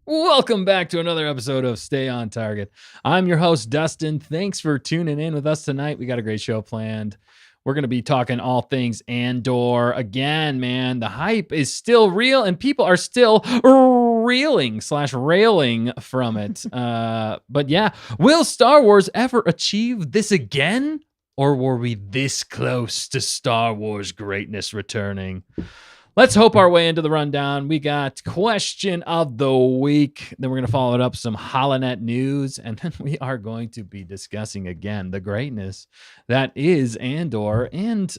Welcome back to another episode of Stay on Target. I'm your host, Dustin. Thanks for tuning in with us tonight. We got a great show planned. We're going to be talking all things Andor. Again, man, the hype is still real and people are still railing from it. But yeah, will Star Wars ever achieve this again? Or were we this close to Star Wars greatness returning? Let's hope our way into the rundown. We got question of the week. Then we're going to follow it up with some Holonet news. And then we are going to be discussing again the greatness that is Andor and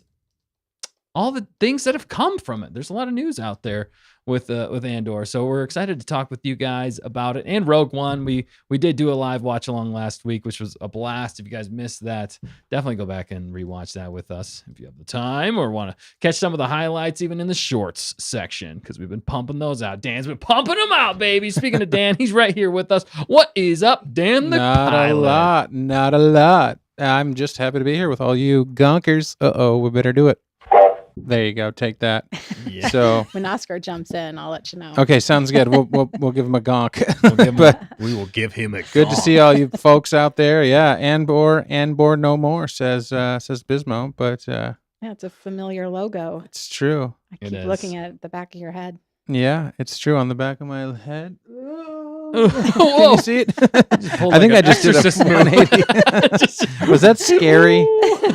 all the things that have come from it. There's a lot of news out there with Andor, so we're excited to talk with you guys about it. And Rogue One, we did do a live watch along last week, which was a blast. If you guys missed that, definitely go back and rewatch that with us if you have the time or want to catch some of the highlights, even in the shorts section, because we've been pumping those out. Dan's been pumping them out, baby. Speaking of Dan, he's right here with us. What is up, Dan? Not a lot. I'm just happy to be here with all you gunkers. We better do it. There you go. Take that. Yeah. So when Oscar jumps in, I'll let you know. okay, sounds good. We'll give him a gonk. We will give him a good to see all you folks out there. Yeah, Andor no more, says Bismo. But yeah, it's a familiar logo. It's true. I keep looking at the back of your head. Yeah, it's true. On the back of my head. Whoa. Can you see it? I think I just did a 180. Was that scary?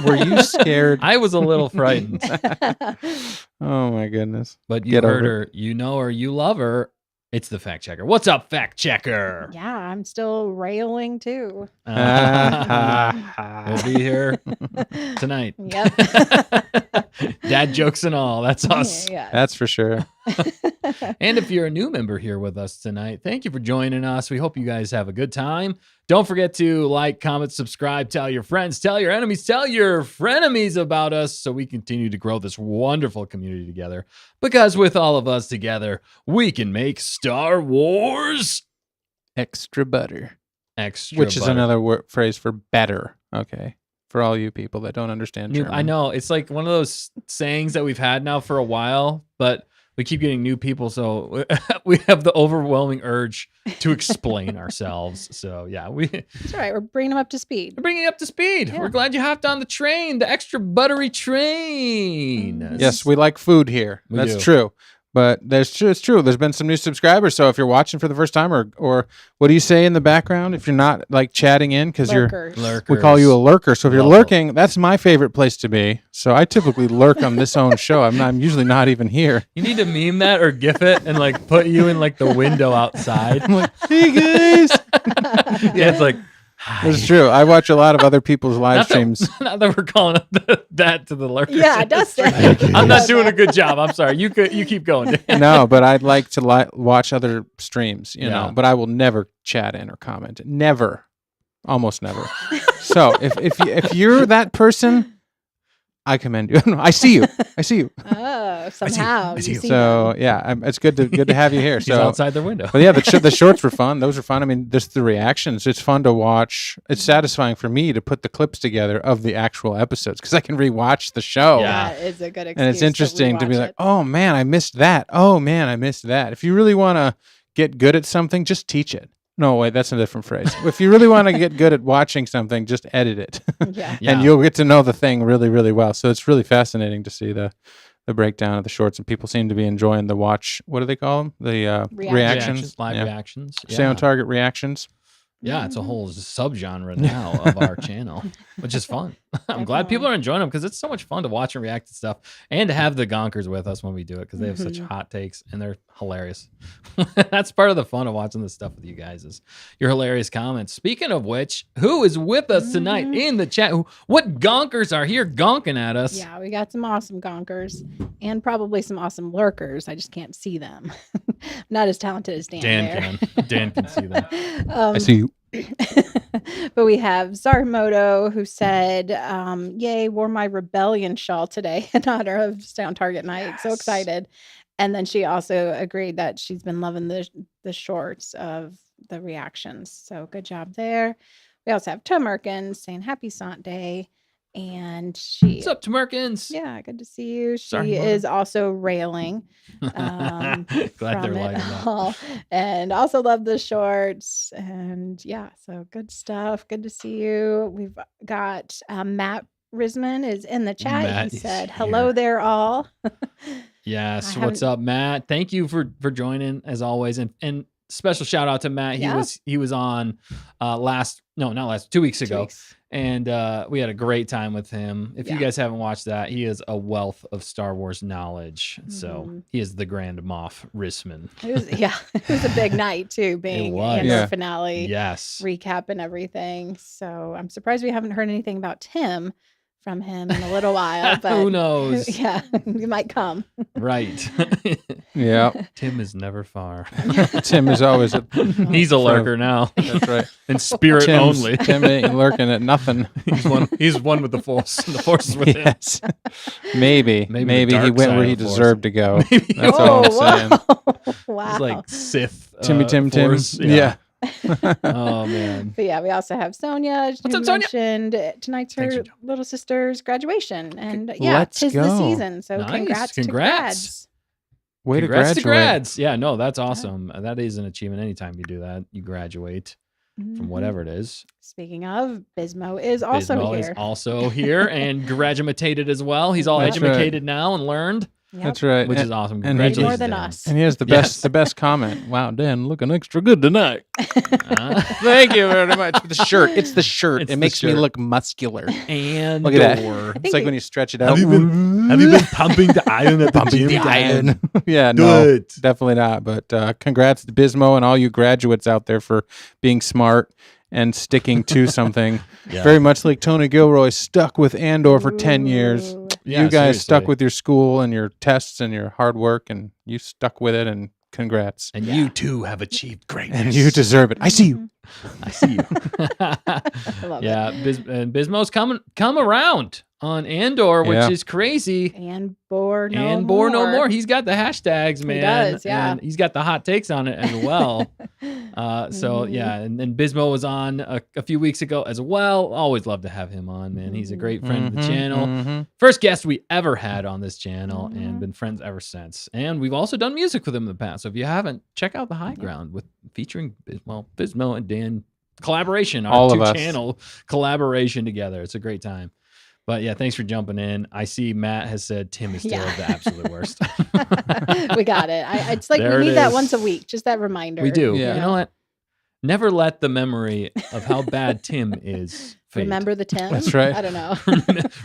Were you scared? I was a little frightened. Oh my goodness. But you heard her, you know her, you love her. It's the fact checker. What's up, fact checker? Yeah, I'm still railing too. We'll be here tonight. Yep. Dad jokes and all. That's us. Yeah. That's for sure. And if you're a new member here with us tonight, thank you for joining us. We hope you guys have a good time. Don't forget to like, comment, subscribe, tell your friends, tell your enemies, tell your frenemies about us so we continue to grow this wonderful community together. Because with all of us together, we can make Star Wars extra butter. Which is another phrase for better. Okay. For all you people that don't understand German. I know. It's like one of those sayings that we've had now for a while, but we keep getting new people, so we have the overwhelming urge to explain ourselves. So, yeah. That's right. We're bringing them up to speed. We're bringing you up to speed. Yeah. We're glad you hopped on the train, the extra buttery train. Yes, we like food here. That's true. But it's true. There's been some new subscribers. So if you're watching for the first time, or what do you say in the background if you're not like chatting in? Because we call you a lurker. So if you're lurking, that's my favorite place to be. So I typically lurk on this own show. I'm usually not even here. You need to meme that or GIF it and like put you in like the window outside. I'm like, hey guys. Yeah, it's like. It's true. I watch a lot of other people's live streams. Not that we're calling that to the lurkers. Yeah, Dustin. I'm not doing a good job. I'm sorry. You keep going. No, but I'd like to watch other streams, you know. But I will never chat in or comment. Never, almost never. So if you're that person, I commend you. I see you. Oh, somehow. I see you. So yeah, it's good to have you here. He's so outside the window. But yeah, the shorts were fun. Those were fun. I mean, just the reactions. It's fun to watch. It's satisfying for me to put the clips together of the actual episodes because I can rewatch the show. Yeah, it's a good excuse. And it's interesting to be like, oh man, I missed that. Oh man, I missed that. If you really want to get good at something, just teach it. No, wait, that's a different phrase. If you really want to get good at watching something, just edit it. Yeah. And you'll get to know the thing really, really well. So it's really fascinating to see the breakdown of the shorts, and people seem to be enjoying the watch. What do they call them? The reactions. Live reactions. Stay on target reactions. Yeah, it's a whole subgenre now of our channel, which is fun. I'm glad people are enjoying them because it's so much fun to watch and react to stuff and to have the gonkers with us when we do it because they have such hot takes and they're hilarious. That's part of the fun of watching this stuff with you guys is your hilarious comments. Speaking of which, who is with us tonight in the chat? What gonkers are here gonking at us? Yeah, we got some awesome gonkers and probably some awesome lurkers. I just can't see them. Not as talented as Dan. Dan can see them. I see you. But we have Zarmoto who said, yay, wore my rebellion shawl today in honor of Stay on Target night. Yes. So excited. And then she also agreed that she's been loving the shorts of the reactions. So good job there. We also have Tomerkin saying happy Sant Day. And she. What's up, Tamerkins? Yeah, good to see you. She is also railing. Glad they're lighting up. And also love the shorts. And yeah, so good stuff. Good to see you. We've got Matt Risman is in the chat. Matt he said, here. "Hello there, all." Yes. What's up, Matt? Thank you for joining as always. And special shout out to Matt. He was on 2 weeks ago. And we had a great time with him. If you guys haven't watched that, he is a wealth of Star Wars knowledge. So he is the Grand Moff Risman. It was a big night too, being in the finale. Yes. Recap and everything. So I'm surprised we haven't heard anything about Tim from him in a little while. But who knows? Yeah, he might come. Right. Yeah. Tim is never far. Tim is always he's a lurker now. That's right. In spirit only. Tim ain't lurking at nothing. He's one with the Force. The Force is with him. Maybe he went where he deserved to go. That's all I'm saying. Wow. It's like Sith. Tim. Yeah. Oh man. But yeah, we also have Sonia. What's up, Sonia? Mentioned tonight's her little sister's graduation, and tis the season. So nice. congrats to grads. Way congrats to graduate. To grads. Yeah, no, that's awesome. That is an achievement. Anytime you do that, you graduate from whatever it is. Speaking of, Bismo is also here. Is also here and graduated as well. He's all educated now and learned. Yep. That's right. Which is awesome. And Congratulations. More than us. And he has the best comment. Wow, Dan, looking extra good tonight. Thank you very much. The shirt. It's the shirt. It makes me look muscular. And look at that. It's like when you stretch it out. Have you been pumping the iron at the gym? Yeah, no, definitely not. But congrats to Bismo and all you graduates out there for being smart and sticking to something. Very much like Tony Gilroy stuck with Andor for 10 years. Yeah, you guys stuck with your school and your tests and your hard work, and you stuck with it, and congrats. And you too have achieved greatness. And you deserve it. I see you. I see you. I love it. And Bismo's come around on Andor, which is crazy. And Bor no more. He's got the hashtags, man. He does, yeah. And he's got the hot takes on it as well. And then Bismo was on a few weeks ago as well. Always love to have him on, man. He's a great friend of the channel. First guest we ever had on this channel and been friends ever since. And we've also done music with him in the past. So if you haven't, check out The High Ground featuring Bismo and Dan. Collaboration, our two-channel collaboration together. It's a great time. But yeah, thanks for jumping in. I see Matt has said Tim is still the absolute worst. We got it. It's like we need that once a week, just that reminder. We do. Yeah. You know what? Never let the memory of how bad Tim is fade. Remember the Tim? That's right. I don't know.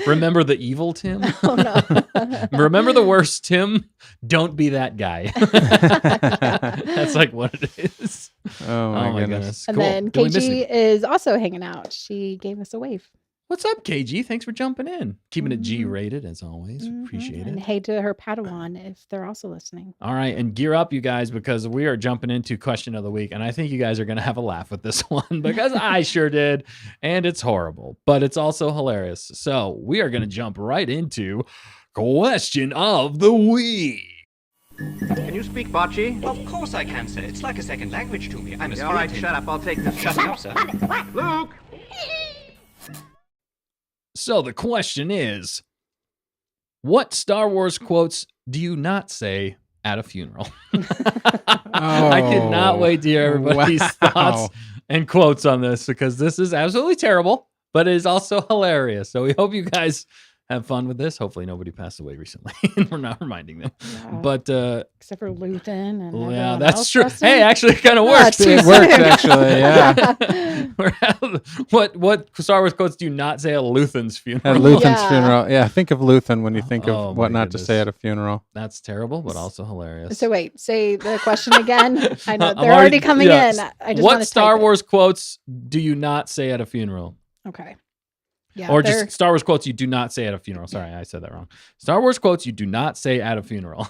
Remember the evil Tim? Oh, no. Remember the worst Tim? Don't be that guy. That's like what it is. Oh my goodness. And then KG is also hanging out. She gave us a wave. What's up, KG? Thanks for jumping in. Keeping it G-rated as always. Appreciate it. And hey to her Padawan if they're also listening. All right, and gear up, you guys, because we are jumping into question of the week, and I think you guys are going to have a laugh with this one because I sure did, and it's horrible, but it's also hilarious. So we are going to jump right into question of the week. Can you speak Bocce? Of course I can, sir. It's like a second language to me. I'm a All right, shut up. I'll take this. Shut up, sir. Luke! So the question is, what Star Wars quotes do you not say at a funeral? I cannot wait to hear everybody's thoughts and quotes on this because this is absolutely terrible, but it is also hilarious. So we hope you guys have fun with this. Hopefully nobody passed away recently and we're not reminding them. Yeah. But except for Luthen and that's true. Hey, actually it kind of works. It works actually, yeah. What Star Wars quotes do you not say at Luthen's funeral? At Luthen's funeral. Yeah, think of Luthen when you think of what not to say at a funeral. That's terrible, but also hilarious. So wait, say the question again. I know they're already coming in. I just what Star Wars quotes do you not say at a funeral? Okay. Yeah, or just Star Wars quotes you do not say at a funeral. Sorry, I said that wrong. Star Wars quotes you do not say at a funeral.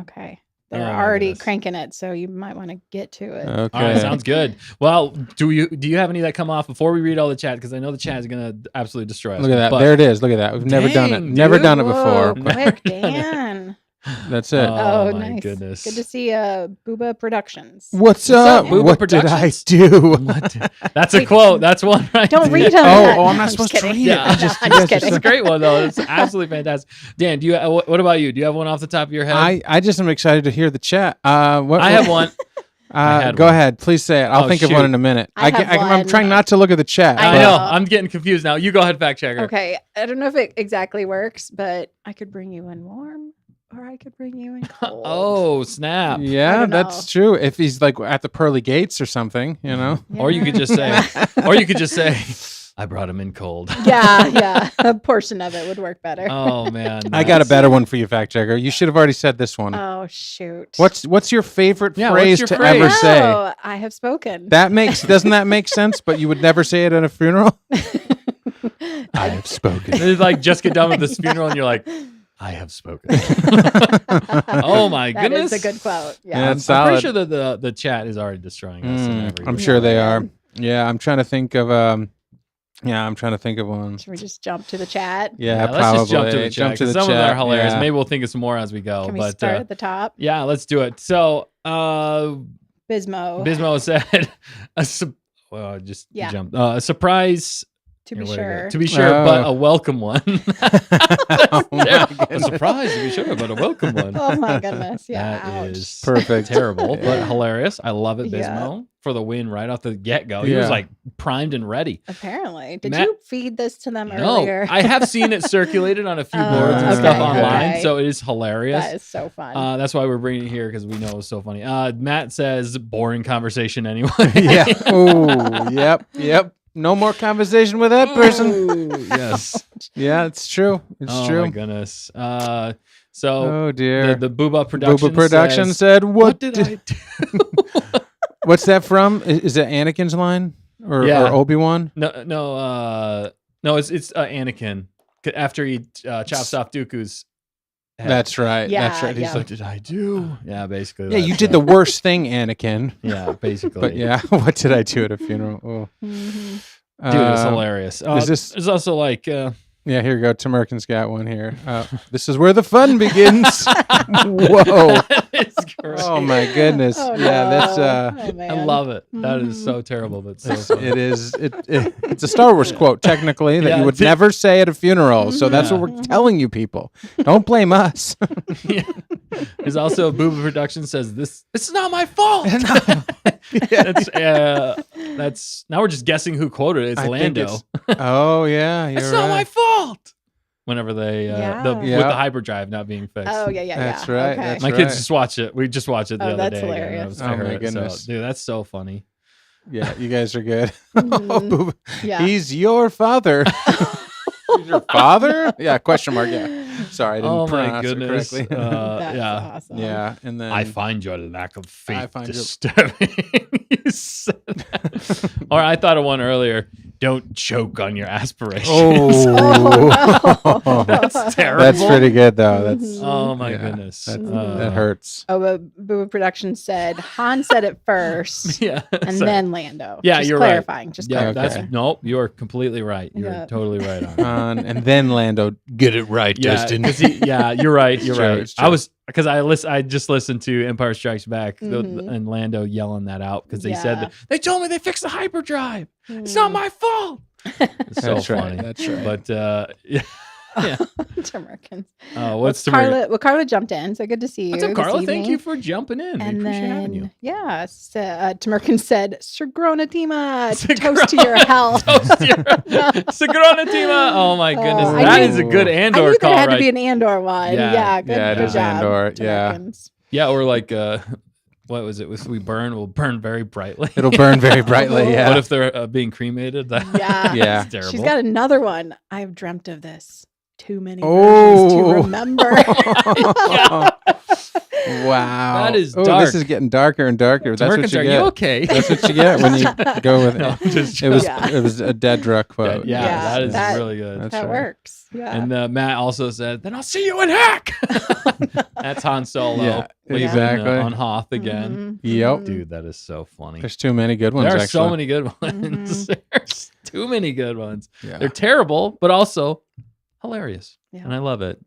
Okay. They're already cranking it, so you might want to get to it. Okay. All right, sounds good. Well, do you have any that come off before we read all the chat? Because I know the chat is going to absolutely destroy us. Look at that. There it is. Look at that. We've never done it. Never done it before. Quick, Dan. That's it. Oh, my nice. goodness. Good to see Booba Productions. What's up? Booba What Productions? did I do? What? That's a quote. That's one right Don't there. read them. I'm not supposed to kidding. read it. Yeah, I'm just I'm just It's kidding. a great one though. It's absolutely fantastic. Dan, do you? What about you? Do you have one off the top of your head? I just am excited to hear the chat. I have one. I had Go one. ahead. Please say it. I'll Oh, think of shoot. one in a minute. I have I'm one. trying not to look at the chat. I I but- know. know. I'm getting confused now. You go ahead, fact checker. Okay, I don't know if it exactly works, but I could bring you in warm, or I could bring you in cold. Oh snap! I Yeah, don't that's know. true. If he's like at the pearly gates or something, you know. Or you could just say, I brought him in cold. yeah, a portion of it would work better. Oh man, I got a better one for you, fact checker. You should have already said this one. Oh shoot! What's your favorite Yeah, what's phrase your to phrase? ever say? Oh, I have spoken. Doesn't that make sense? But you would never say it at a funeral. I have spoken. It's like just get done with this funeral and you're like, I have spoken. Oh my That goodness, is a good quote. Yeah, Yeah. it's I'm solid. pretty sure that the chat is already destroying us. and everything. I'm sure they Yeah. are. Yeah, I'm trying to think of I'm trying to think of one. Should we just jump to the chat? Yeah, let's probably. just jump to the chat. 'Cause some of them are hilarious. Yeah. Maybe we'll think of some more as we go. Can we but start at the top? yeah, let's do it. So Bismo. Bismo said, just Yeah. jump. A surprise. To be Here, where to go? sure. To be sure, Oh. but a welcome one. Oh my a goodness. surprise to be sure, but a welcome one. Oh my goodness. Yeah. That ouch. is Perfect. terrible, Yeah. but hilarious. I love it, Yeah. Bismo, for the win right off the get go. He was Yeah. like primed and ready. Apparently. Did Matt- you feed this to them No, earlier? I have seen it circulated on a few Oh, boards and stuff okay, online, okay. so it is hilarious. That is so fun. That's why we're bringing it here because we know it's so funny. Matt says boring conversation anyway. Yeah. Oh, yep. No more conversation with that person. Ooh, yes. Yeah, it's true. It's Oh true. my goodness. So Oh dear. the Booba production. Booba Production says, said, "What did I do?" What's that from? Is it Anakin's line or Yeah. Obi-Wan? No. It's Anakin after he chops off Dooku's head. That's right. Yeah, That's right. He's yeah. What did I do? Yeah, basically. yeah, you that's did it. the worst thing, Anakin. Yeah, basically. But yeah, what did I do at a funeral? Oh. Mhm. Dude, it's hilarious. this- There's also like Yeah, here we go. Tamerkin's got one here. This is where the fun begins. Whoa. it's great. Oh my goodness. Oh, Yeah, that's no. Oh, I man. love it. That is Mhm. so terrible, but so funny. it is it's a Star Wars quote technically that Yeah, you would it's- never say at a funeral. So that's what Yeah. we're telling you people. Don't blame us. Yeah. There's also Booba Production says this is not my fault. That's now we're just guessing who quoted it. It's I think Lando. it's- Oh yeah, you're It's not my right. fault. Whenever they Yeah. with Yeah. the hyperdrive not being fixed. Oh, yeah. That's right, Okay. that's My right. kids just watched it. We just watched it the Oh, other that's day. again. hilarious. I Oh, heard my it. goodness. So, dude, that's so funny. Yeah, you guys are good. Mhm. Oh, Booba. Yeah. He's your father. He's your father? Yeah, question mark. Yeah. Sorry, I didn't Oh my pronounce goodness. it correctly. That's Yeah. awesome. yeah, and then I find your lack of I faith find your- disturbing. You said that. Or I thought of one earlier. Don't choke on your aspirations. Oh, That's terrible. That's pretty good though. That's Mhm. Oh my yeah, goodness. that hurts. Oh, but Booba Production said Han said it first, Yeah. and sorry. then Lando. Yeah, just you're right. clarifying. Just Yeah, clarifying. that's nope. You are completely right. You're Yeah. totally right on. And then Lando, get it right, Yeah, Justin. 'cause yeah, you're right. You're It's true, right. it's I true. was because I just listened to Empire Strikes Back Mhm. and Lando yelling that out because they said Yeah. that they told me they fixed the hyperdrive. It's not my fault. It's so That's right, funny. that's right. But yeah. Americans. What's the Carla? Well, Carla jumped in, so good to see you. What's up, this Carla? Thank evening. you for jumping in. And we appreciate having you. then, yeah, Tamerkin said, Sagronatima, Sagron- toast to your health. Toast your- Sagranatima. Oh my goodness. I That knew- is a good I Andor knew there call, had to right? be an Andor one. Yeah. Yeah, good, Yeah, it good is job, Andor, yeah. Tamerkins. Yeah, or like what was it? If we burn, we'll burn very brightly. It'll burn very brightly. Yeah. What if they're being cremated? That's Yeah. Yeah. terrible. She's got another one. I've dreamt of this. Too many Oh. versions to remember. Wow. That is Oh, dark. this is getting darker and darker. That's what Tamerkins, you are get. you okay? That's what you get when you go with it. No, I'm just It was Yeah. it was a Dedra quote. Yeah, Yeah, that is that- really good. That's that right. works. Yeah. And Matt also said, "Then I'll see you in Heck." That's Han Solo. Yeah, leaving, exactly. on Hoth again. Mhm, Yep. mhm. Dude, that is so funny. There's too many good ones. There are actually. so many good ones. There's too many good ones. Yeah. They're terrible, but also hilarious. Yeah. And I love it.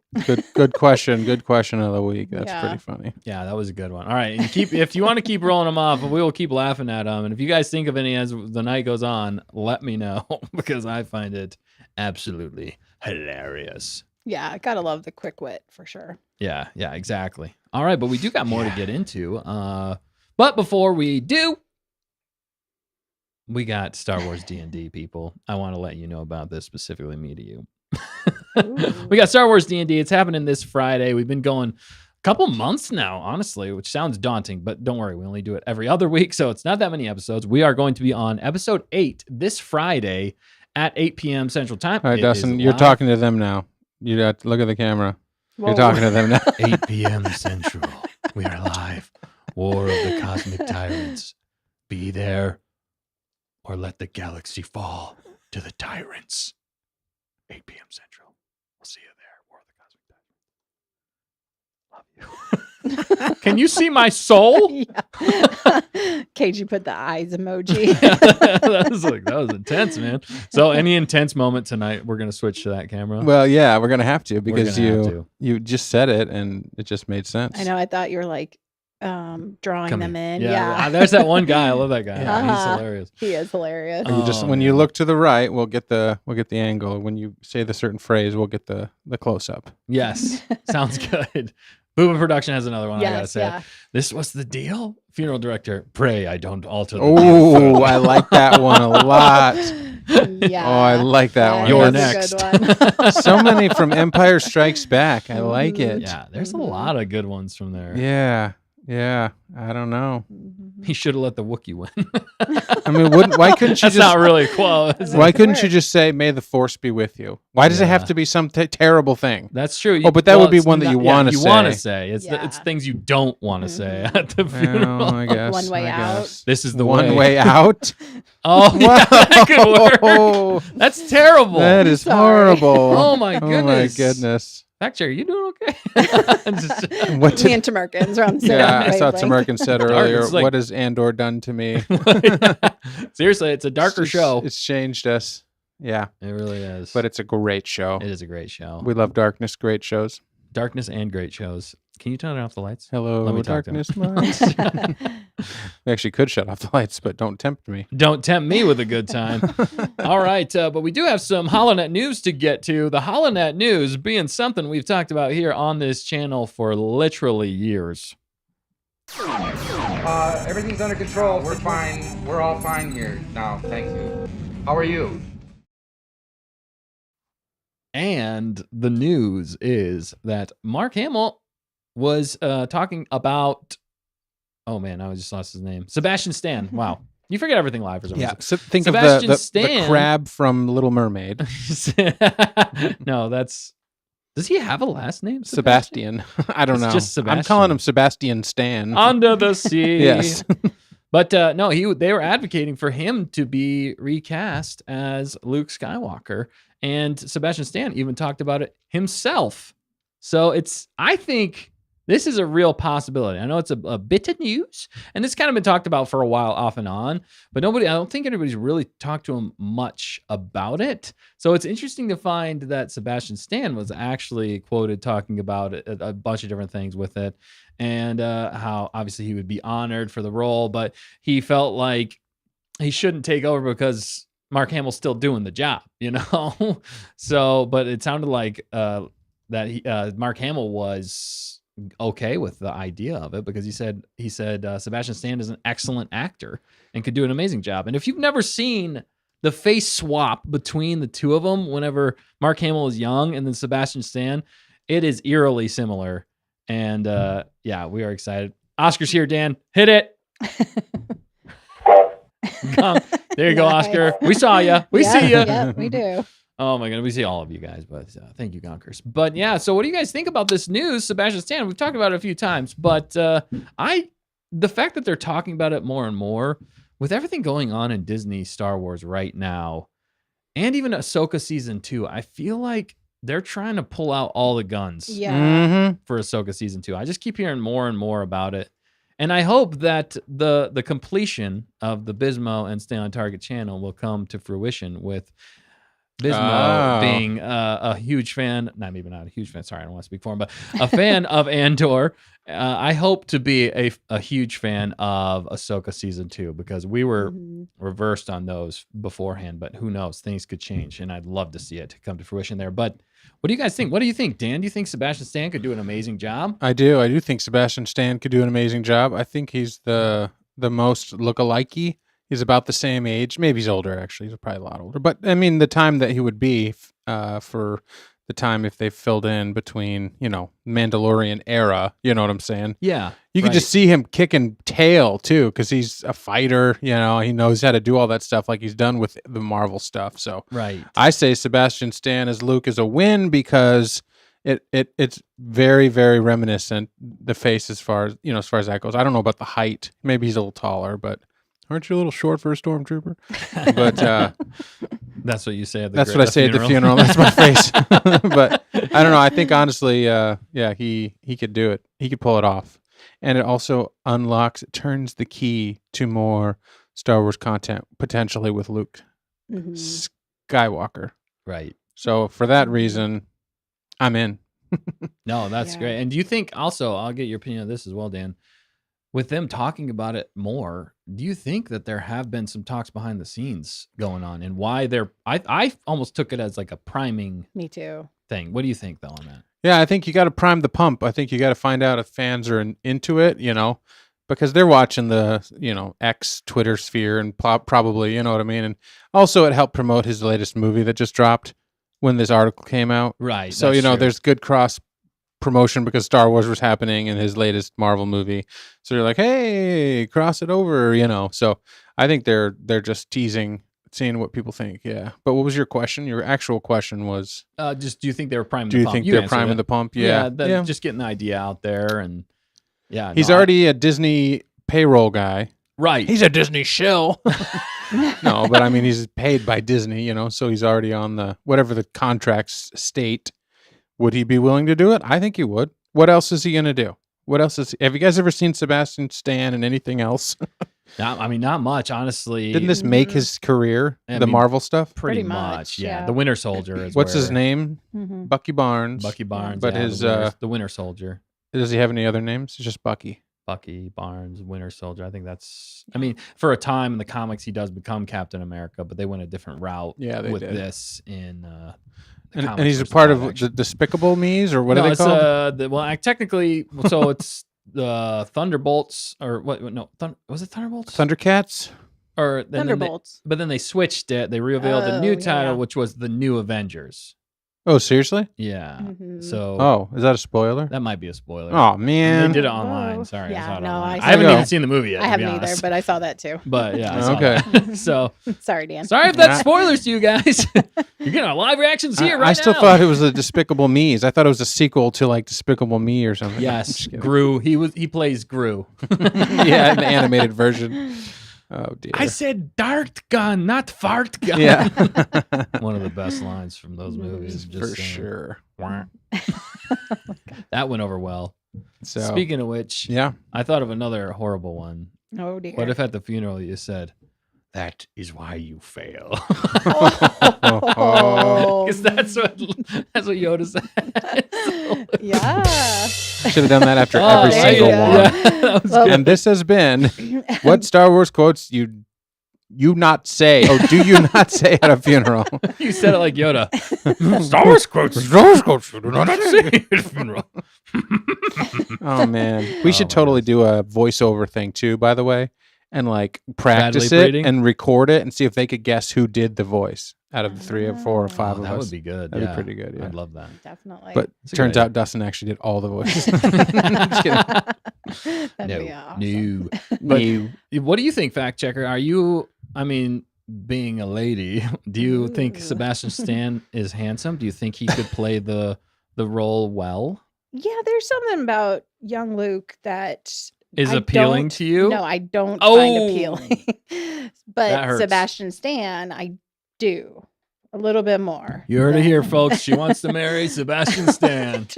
Good question. Good question of the week. That's pretty funny. Yeah, that was a good one. All right, and if you want to keep rolling them off, we will keep laughing at them. And if you guys think of any as the night goes on, let me know because I find it absolutely hilarious. Yeah, gotta love the quick wit for sure. Yeah, exactly. All right, but we do got more to get into. But before we do, we got Star Wars D&D, people. I want to let you know about this, specifically me to you. We got Star Wars D&D. It's happening this Friday. We've been going a couple months now, honestly, which sounds daunting, but don't worry. We only do it every other week, so it's not that many episodes. We are going to be on episode 8 this Friday at 8 p.m. Central Time. All right, Dustin, you're talking to them now. You got to look at the camera. Whoa. You're talking to them now. 8 p.m. Central. We are live. War of the Cosmic Tyrants. Be there or let the galaxy fall to the tyrants. 8 p.m. Central. We'll see you there. War of the Cosmic Tyrants. Love you. Can you see my soul? Yeah. Cage, you put the eyes emoji. that was intense, man. So any intense moment tonight, we're gonna switch to that camera. Well, yeah, we're gonna have to because you just said it and it just made sense. I know. I thought you were like drawing them in. Yeah. There's that one guy. I love that guy. Yeah. He's hilarious. He is hilarious. You just when you look to the right, we'll get the angle. When you say the certain phrase, we'll get the close up. Yes, sounds good. Booba Production has another one. Yes, I gotta say, this was the deal. Funeral director, pray I don't alter. Oh, I like that one a lot. Yeah. Oh, I like that one. You're That's next. a good one. So many from Empire Strikes Back. I like it. Yeah, there's a lot of good ones from there. Yeah. I don't know. He should have let the Wookiee win. I mean, why couldn't you That's not really close. Why couldn't you just say, "May the Force be with you"? Why does it have to be some terrible thing? That's true. But that would be one that you want to say. You want to say. It's things you don't want to say at the funeral. Well, I guess. One way out. This is the one way out. Oh, yeah, that could work. That's terrible. That is horrible. Oh my goodness. Oh my goodness. Fact check, you doing okay? Me and Tamerkans are on the same I thought wavelength. Tamerkan said earlier, what has Andor done to me? Seriously, it's a darker show. It's changed us. Yeah. It really is. But it's a great show. It is a great show. We love darkness, great shows. Darkness and great shows. Can you turn off the lights? Hello, Let me darkness. We actually could shut off the lights, but don't tempt me. Don't tempt me with a good time. All right, but we do have some Holonet news to get to. The Holonet news being something we've talked about here on this channel for literally years. Everything's under control. We're fine. We're all fine here now. Thank you. How are you? And the news is that Mark Hamill was talking about, oh man, I just lost his name. Sebastian Stan. Wow. You forget everything live for some reason. So think Sebastian of Stan. the crab from Little Mermaid. No, does he have a last name? Sebastian. I don't know. Just Sebastian. I'm calling him Sebastian Stan. Under the sea. Yes. But no, they were advocating for him to be recast as Luke Skywalker. And Sebastian Stan even talked about it himself. So I think this is a real possibility. I know it's a bit of news, and it's kind of been talked about for a while off and on, but I don't think anybody's really talked to him much about it. So it's interesting to find that Sebastian Stan was actually quoted talking about it, a bunch of different things with it, and how obviously he would be honored for the role, but he felt like he shouldn't take over because Mark Hamill's still doing the job, you know? So, but it sounded like that Mark Hamill was okay with the idea of it because he said Sebastian Stan is an excellent actor and could do an amazing job. And if you've never seen the face swap between the two of them, whenever Mark Hamill is young and then Sebastian Stan, it is eerily similar. And yeah, we are excited. Oscar's here, Dan. Hit it. There you go, Oscar. We saw you. We see you. Yeah, we do. Oh my God, we see all of you guys, but thank you, Gonkers. But yeah, so what do you guys think about this news, Sebastian Stan? We've talked about it a few times, but the fact that they're talking about it more and more, with everything going on in Disney Star Wars right now, and even Ahsoka Season 2, I feel like they're trying to pull out all the guns for Ahsoka Season 2. I just keep hearing more and more about it. And I hope that the completion of the Bismo and Stay on Target channel will come to fruition with Bismo being a huge fan, maybe not a huge fan. Sorry, I don't want to speak for him, but a fan of Andor. I hope to be a huge fan of Ahsoka season 2 because we were reversed on those beforehand. But who knows? Things could change, and I'd love to see it come to fruition there. But what do you guys think? What do you think, Dan? Do you think Sebastian Stan could do an amazing job? I do. I do think Sebastian Stan could do an amazing job. I think he's the most look-alike-y. He's about the same age. Maybe he's older, actually. He's probably a lot older. But, I mean, the time that he would be for the time if they filled in between, Mandalorian era, you know what I'm saying? Yeah. You could just see him kicking tail, too, because he's a fighter. He knows how to do all that stuff like he's done with the Marvel stuff. So I say Sebastian Stan as Luke is a win because it's very, very reminiscent, the face as far as that goes. I don't know about the height. Maybe he's a little taller, but... Aren't you a little short for a stormtrooper? But that's what you say at the That's what I say at the funeral. That's my face. But I don't know. I think honestly, he could do it. He could pull it off. And it also turns the key to more Star Wars content, potentially with Luke Skywalker. Right. So for that reason, I'm in. No, that's great. And do you think also, I'll get your opinion on this as well, Dan, with them talking about it more, do you think that there have been some talks behind the scenes going on and why I almost took it as like a priming Me too. thing. What do you think though on that? Yeah, I think you got to prime the pump. I think you got to find out if fans are into it, because they're watching the, X Twitter sphere and probably, you know what I mean? And also it helped promote his latest movie that just dropped when this article came out. Right. So, there's good cross promotion because Star Wars was happening in his latest Marvel movie. So you're like, hey, cross it over, So I think they're just teasing, seeing what people think. Yeah. But what was your question? Your actual question was just do you think they were priming the pump? Do you think they're priming the pump? Yeah. Just getting the idea out there and he's already a Disney payroll guy. Right. He's a Disney shill. No, but I mean he's paid by Disney, so he's already on whatever the contracts state. Would he be willing to do it? I think he would. What else is he going to do? Have you guys ever seen Sebastian Stan in anything else? Not much, honestly. Didn't this make his career, Marvel stuff? Pretty much, yeah. The Winter Soldier is What's his name? Bucky Barnes. Bucky Barnes, but the Winter Soldier. Does he have any other names? It's just Bucky. Bucky Barnes, Winter Soldier. I think that's... for a time in the comics, he does become Captain America, but they went a different route with this in... And he's a part of the Despicable Me's, or what are they called? Technically, so it's the Thunderbolts, or what? No, was it Thunderbolts? Thundercats? Or Thunderbolts. But then they switched it. They revealed a new title, which was the New Avengers. Oh, seriously? Yeah. So. Oh, is that a spoiler? That might be a spoiler. Oh man, they did it online. Sorry. Yeah, I haven't even seen the movie yet. I haven't either, but I saw that too. But yeah. Okay. So. Sorry, Dan. Sorry if that's spoilers to you guys. You're getting our live reactions here right now. I still thought it was a Despicable Me's. I thought it was a sequel to like Despicable Me or something. Yes, Gru. He plays Gru. Yeah, the animated version. Oh dear. I said dart gun, not fart gun. Yeah. One of the best lines from those movies. For sure. That went over well. So, speaking of which, I thought of another horrible one. Oh dear. What if at the funeral you said, "That is why you fail"? Because that's what Yoda said. Yeah. Should have done that after every single one. Yeah, and this has been what Star Wars quotes you not say. Oh, do you not say at a funeral? You said it like Yoda. Star Wars quotes. Star Wars quotes you do not say at a funeral. Oh man, we should totally do a voiceover thing too. By the way. And like practice it and record it and see if they could guess who did the voice out of the 3 or 4 or 5 of us. That would be good. That'd be pretty good. Yeah. I'd love that. Definitely. But it turns out Dustin actually did all the voices. Just kidding. That'd be awesome. But what do you think, fact checker? Are you? Being a lady, do you think Sebastian Stan is handsome? Do you think he could play the role well? Yeah, there's something about young Luke that is appealing to you? No, I don't find appealing. But Sebastian Stan, I do. A little bit more. You heard it here, folks. She wants to marry Sebastian Stan.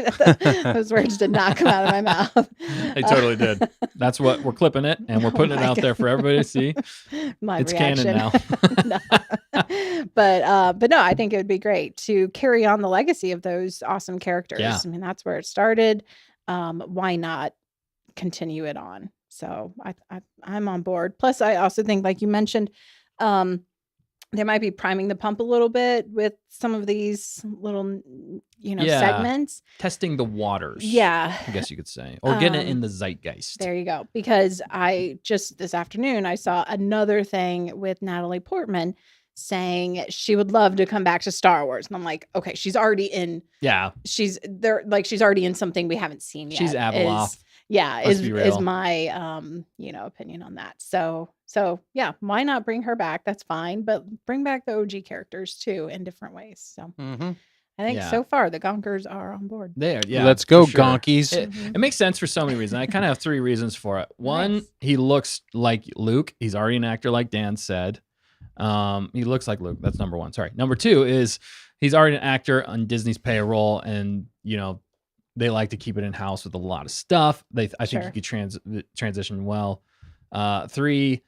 Those words did not come out of my mouth. They totally did. That's what we're clipping it, and we're putting it out there for everybody to see. My it's reaction. canon now. No. But no, I think it would be great to carry on the legacy of those awesome characters. Yeah. I mean, that's where it started. Why not continue it on? So I'm on board. Plus, I also think, like you mentioned, they might be priming the pump a little bit with some of these little, segments. Testing the waters. Yeah. I guess you could say. Or getting it in the zeitgeist. There you go. Because this afternoon, I saw another thing with Natalie Portman saying she would love to come back to Star Wars. And I'm like, okay, she's already in. Yeah. She's there. Like, she's already in something we haven't seen yet. She's Abeloth. Is my opinion on that. So yeah, why not bring her back? That's fine, but bring back the OG characters too in different ways. So I think so far the Gonkers are on board. There, yeah. Let's go, Gonkies. It makes sense for so many reasons. I kind of have 3 reasons for it. One, he looks like Luke. He's already an actor, like Dan said. He looks like Luke. That's number 1. Sorry. Number 2 is he's already an actor on Disney's payroll, and they like to keep it in house with a lot of stuff. I think he could transition well. 3.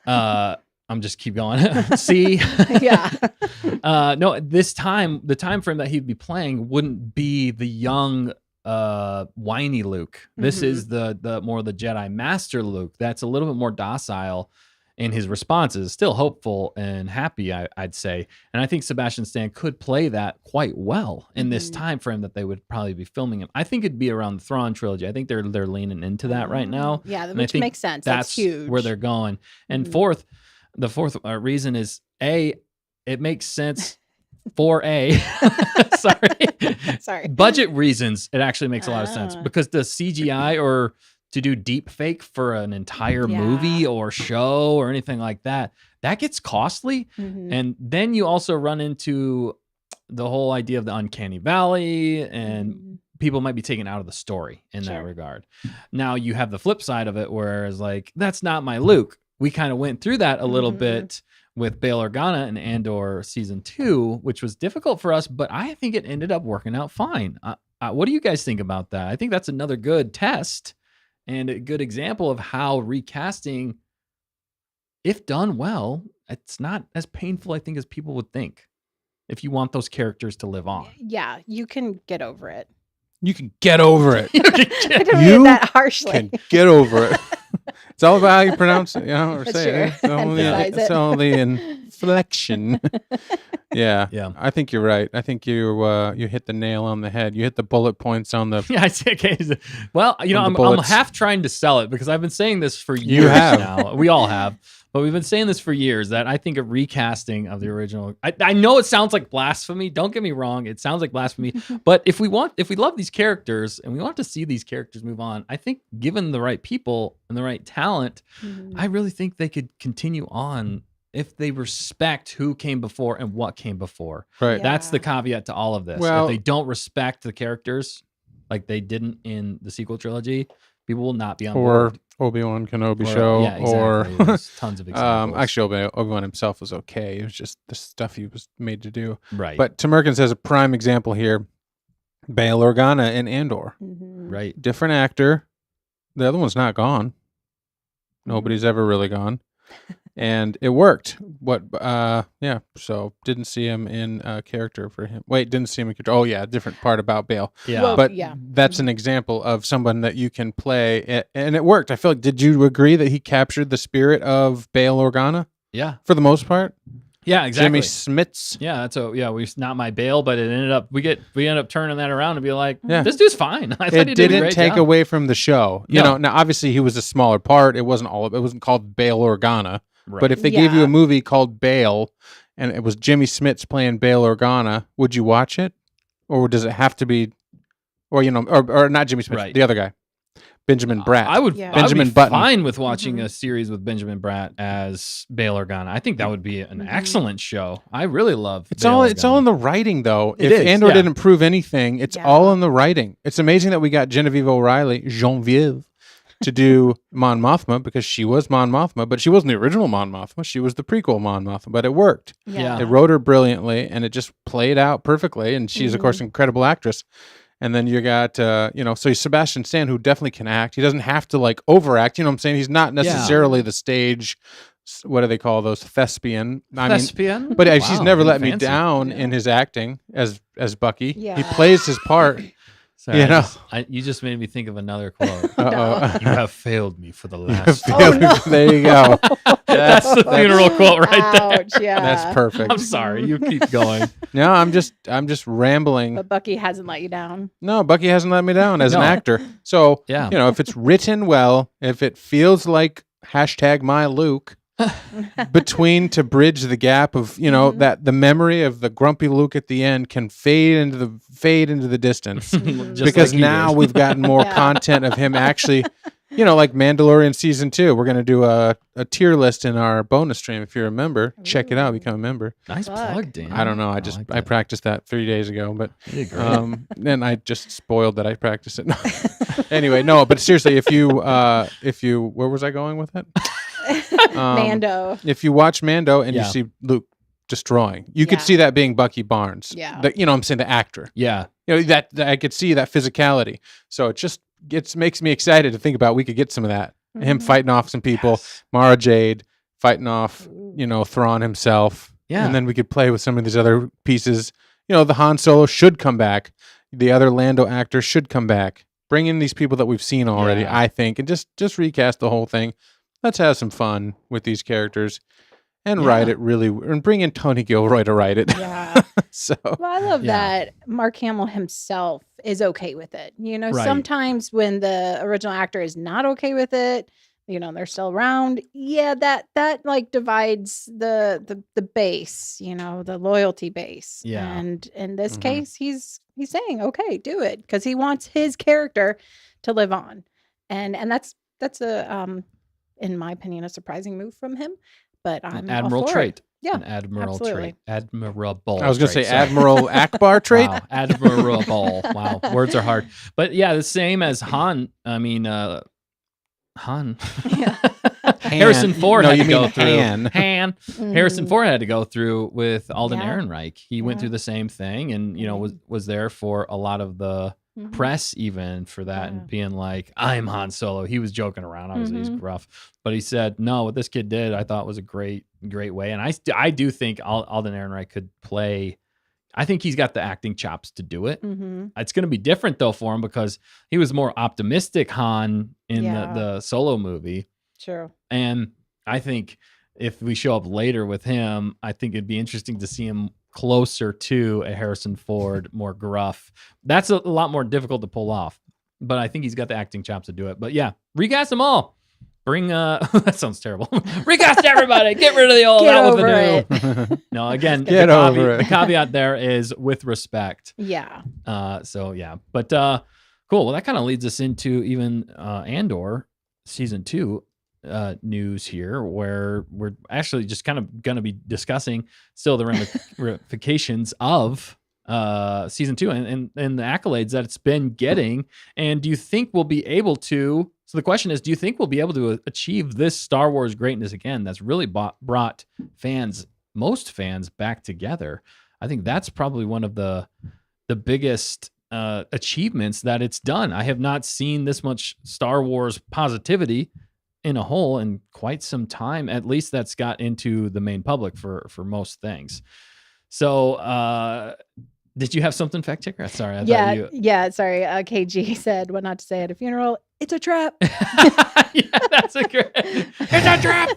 I'm just keep going. C. Yeah. No, the time frame that he'd be playing wouldn't be the young, whiny Luke. This is the more the Jedi Master Luke. That's a little bit more docile in his responses, still hopeful and happy, I'd say. And I think Sebastian Stan could play that quite well in this time frame that they would probably be filming him. I think it'd be around the Thrawn trilogy. I think they're leaning into that right now. Yeah, which makes sense. That's huge. Where they're going. And the fourth reason is it makes sense for sorry. Budget reasons. It actually makes a lot of sense because the CGI or to do deep fake for an entire movie or show or anything like that gets costly. And then you also run into the whole idea of the uncanny valley and people might be taken out of the story in that regard. Now you have the flip side of it, whereas like, that's not my Luke. We kind of went through that a little bit with Bail Organa and Andor season 2, which was difficult for us, but I think it ended up working out fine. What do you guys think about that? I think that's another good test and a good example of how recasting, if done well, it's not as painful, I think, as people would think. If you want those characters to live on. Yeah, you can get over it. You can get over it. I don't mean that harshly. Can get over it. It's all about how you pronounce it, or That's say it. It's only inflection. Yeah. I think you're right. I think you hit the nail on the head. You hit the bullet points on the. Yeah, I see. Okay. Well, I'm half trying to sell it because I've been saying this for years now. We all have. But we've been saying this for years that I think a recasting of the original. I know it sounds like blasphemy. Don't get me wrong. It sounds like blasphemy. But if we love these characters and we want to see these characters move on, I think given the right people and the right talent, I really think they could continue on if they respect who came before and what came before. Right. Yeah. That's the caveat to all of this. Well, if they don't respect the characters like they didn't in the sequel trilogy, people will not be on board. Obi-Wan Kenobi show, or there's tons of examples. Actually, Obi-Wan himself was okay. It was just the stuff he was made to do. Right. But Tamerkin says a prime example here: Bail Organa in Andor. Right. Different actor. The other one's not gone. Nobody's ever really gone, and it worked. So didn't see him in character for him. Wait, didn't see him in character. Oh yeah, different part about Bail. Yeah. Well, But that's an example of someone that you can play, and it worked. I feel like, did you agree that he captured the spirit of Bail Organa? Yeah. For the most part? Yeah, exactly. Jimmy Smits? Yeah, we not my Bail, but it ended up, we end up turning that around and be like, this dude's fine. I thought he did a great take job. away from the show. You know, now obviously he was a smaller part. It wasn't called Bail Organa. Right. But if they gave you a movie called Bail and it was Jimmy Smits playing Bail Organa, would you watch it? Or does it have to be, or not Jimmy Smits, the other guy, Benjamin Bratt? I would Benjamin be fine with watching a series with Benjamin Bratt as Bail Organa. I think that would be an excellent show. I really love It's all in the writing, though. If Andor didn't prove anything, it's all in the writing. It's amazing that we got Genevieve O'Reilly, Genevieve, to do Mon Mothma because she was Mon Mothma, but she wasn't the original Mon Mothma. She was the prequel Mon Mothma, but it worked. Yeah. They wrote her brilliantly, and it just played out perfectly. And she's, of course, an incredible actress. And then you got, so Sebastian Stan, who definitely can act. He doesn't have to like overact. You know what I'm saying? He's not necessarily the stage. What do they call those? Thespian. Thespian? But she's never let me down in his acting as Bucky. Yeah. He plays his part. Sorry, You know. you just made me think of another quote. Uh-oh. You have failed me for the last time. Oh, no. There you go. That's the funeral quote right there. Ouch, yeah. That's perfect. I'm sorry. You keep going. No, I'm just rambling. But Bucky hasn't let you down. No, Bucky hasn't let me down as an No. actor. So, Yeah. if it's written well, if it feels like #myLuke, between to bridge the gap of, that the memory of the grumpy Luke at the end can fade into the distance. Just Because like he now did. we've gotten more Yeah. content of him actually, like Mandalorian season 2. We're going to do a tier list in our bonus stream. If you remember, check it out, become a member. Nice plug, Dan. I don't know. I like I that. practiced that 3 days ago, but You did great. and I just spoiled that I practiced it. Anyway, no, but seriously, if you where was I going with it? Mando. If you watch Mando and Yeah. you see Luke destroying, you could Yeah. see that being Bucky Barnes. Yeah. I'm saying the actor. Yeah. That I could see that physicality. So it makes me excited to think about we could get some of that. Him Mhm. fighting off some people, Yes. Mara Jade fighting off, Ooh. Thrawn himself. Yeah. And then we could play with some of these other pieces. The Han Solo should come back. The other Lando actor should come back. Bring in these people that we've seen already, Yeah. I think, and just recast the whole thing. Let's have some fun with these characters and write Yeah. it really, and bring in Tony Gilroy to write it. Yeah. So Well, I love Yeah. that Mark Hamill himself is okay with it. Right. Sometimes when the original actor is not okay with it, they're still around. Yeah, that like divides the base, the loyalty base. Yeah. And in this Mhm. case, he's saying, okay, do it, because he wants his character to live on. And that's a in my opinion, a surprising move from him. But I'm An all admiral for it. trait. Yeah, An admiral absolutely. trait. Admirable. I was going to say trait, sorry. Admiral Akbar trait. Wow, admirable. Wow, words are hard. But yeah, the same as Han. I mean, Han. Yeah. Harrison Ford No, had you to go mean through. Han. Harrison Mhm. Ford had to go through with Alden Yeah. Ehrenreich. He went Yeah. through the same thing, and was there for a lot of the Mhm. press even for that, Yeah. and being like, "I'm Han Solo." He was joking around. Obviously, he's Mhm. rough, but he said, "No, what this kid did, I thought was a great way." And I do think Alden Ehrenreich could play. I think he's got the acting chops to do it. Mhm. It's going to be different though for him because he was more optimistic Han in Yeah. the Solo movie. True. And I think if we show up later with him, I think it'd be interesting to see him closer to a Harrison Ford, more gruff. That's a lot more difficult to pull off, but I think he's got the acting chops to do it. But yeah, recast them all. Bring that sounds terrible. Recast everybody. Get rid of the old. Get out with over the new. No, again, Get the over caveat, it. the caveat there is with respect. Yeah. So yeah, but cool. Well, that kind of leads us into even Andor season 2 news here, where we're actually just kind of going to be discussing still the ramifications of season 2 and the accolades that it's been getting. And do you think we'll be able to? So the question is, do you think we'll be able to achieve this Star Wars greatness again? That's really brought most fans back together. I think that's probably one of the biggest achievements that it's done. I have not seen this much Star Wars positivity in a whole in quite some time. At least that's got into the main public for most things. So, did you have something, fact checker? Sorry, I thought you. Yeah. Sorry. KG said what not to say at a funeral. It's a trap. Yeah, that's a great. It's a trap.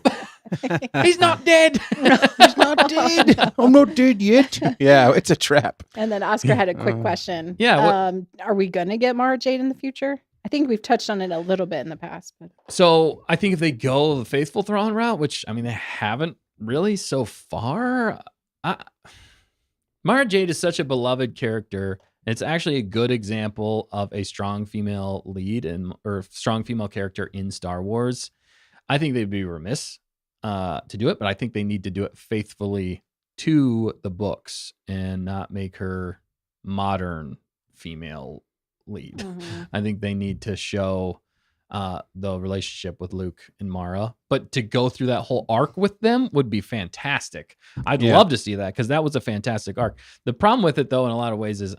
He's not dead. He's not dead. I'm not dead yet. Yeah, it's a trap. And then Oscar had a quick question. Yeah, Are we gonna get Mara Jade in the future? I think we've touched on it a little bit in the past, but So I think if they go the faithful Thrawn route, which I mean they haven't really so far. Mara Jade is such a beloved character. It's actually a good example of a strong female lead or strong female character in Star Wars. I think they'd be remiss to do it, but I think they need to do it faithfully to the books and not make her modern female lead. Mhm. I think they need to show the relationship with Luke and Mara. But to go through that whole arc with them would be fantastic. I'd love to see that because that was a fantastic arc. The problem with it, though, in a lot of ways, is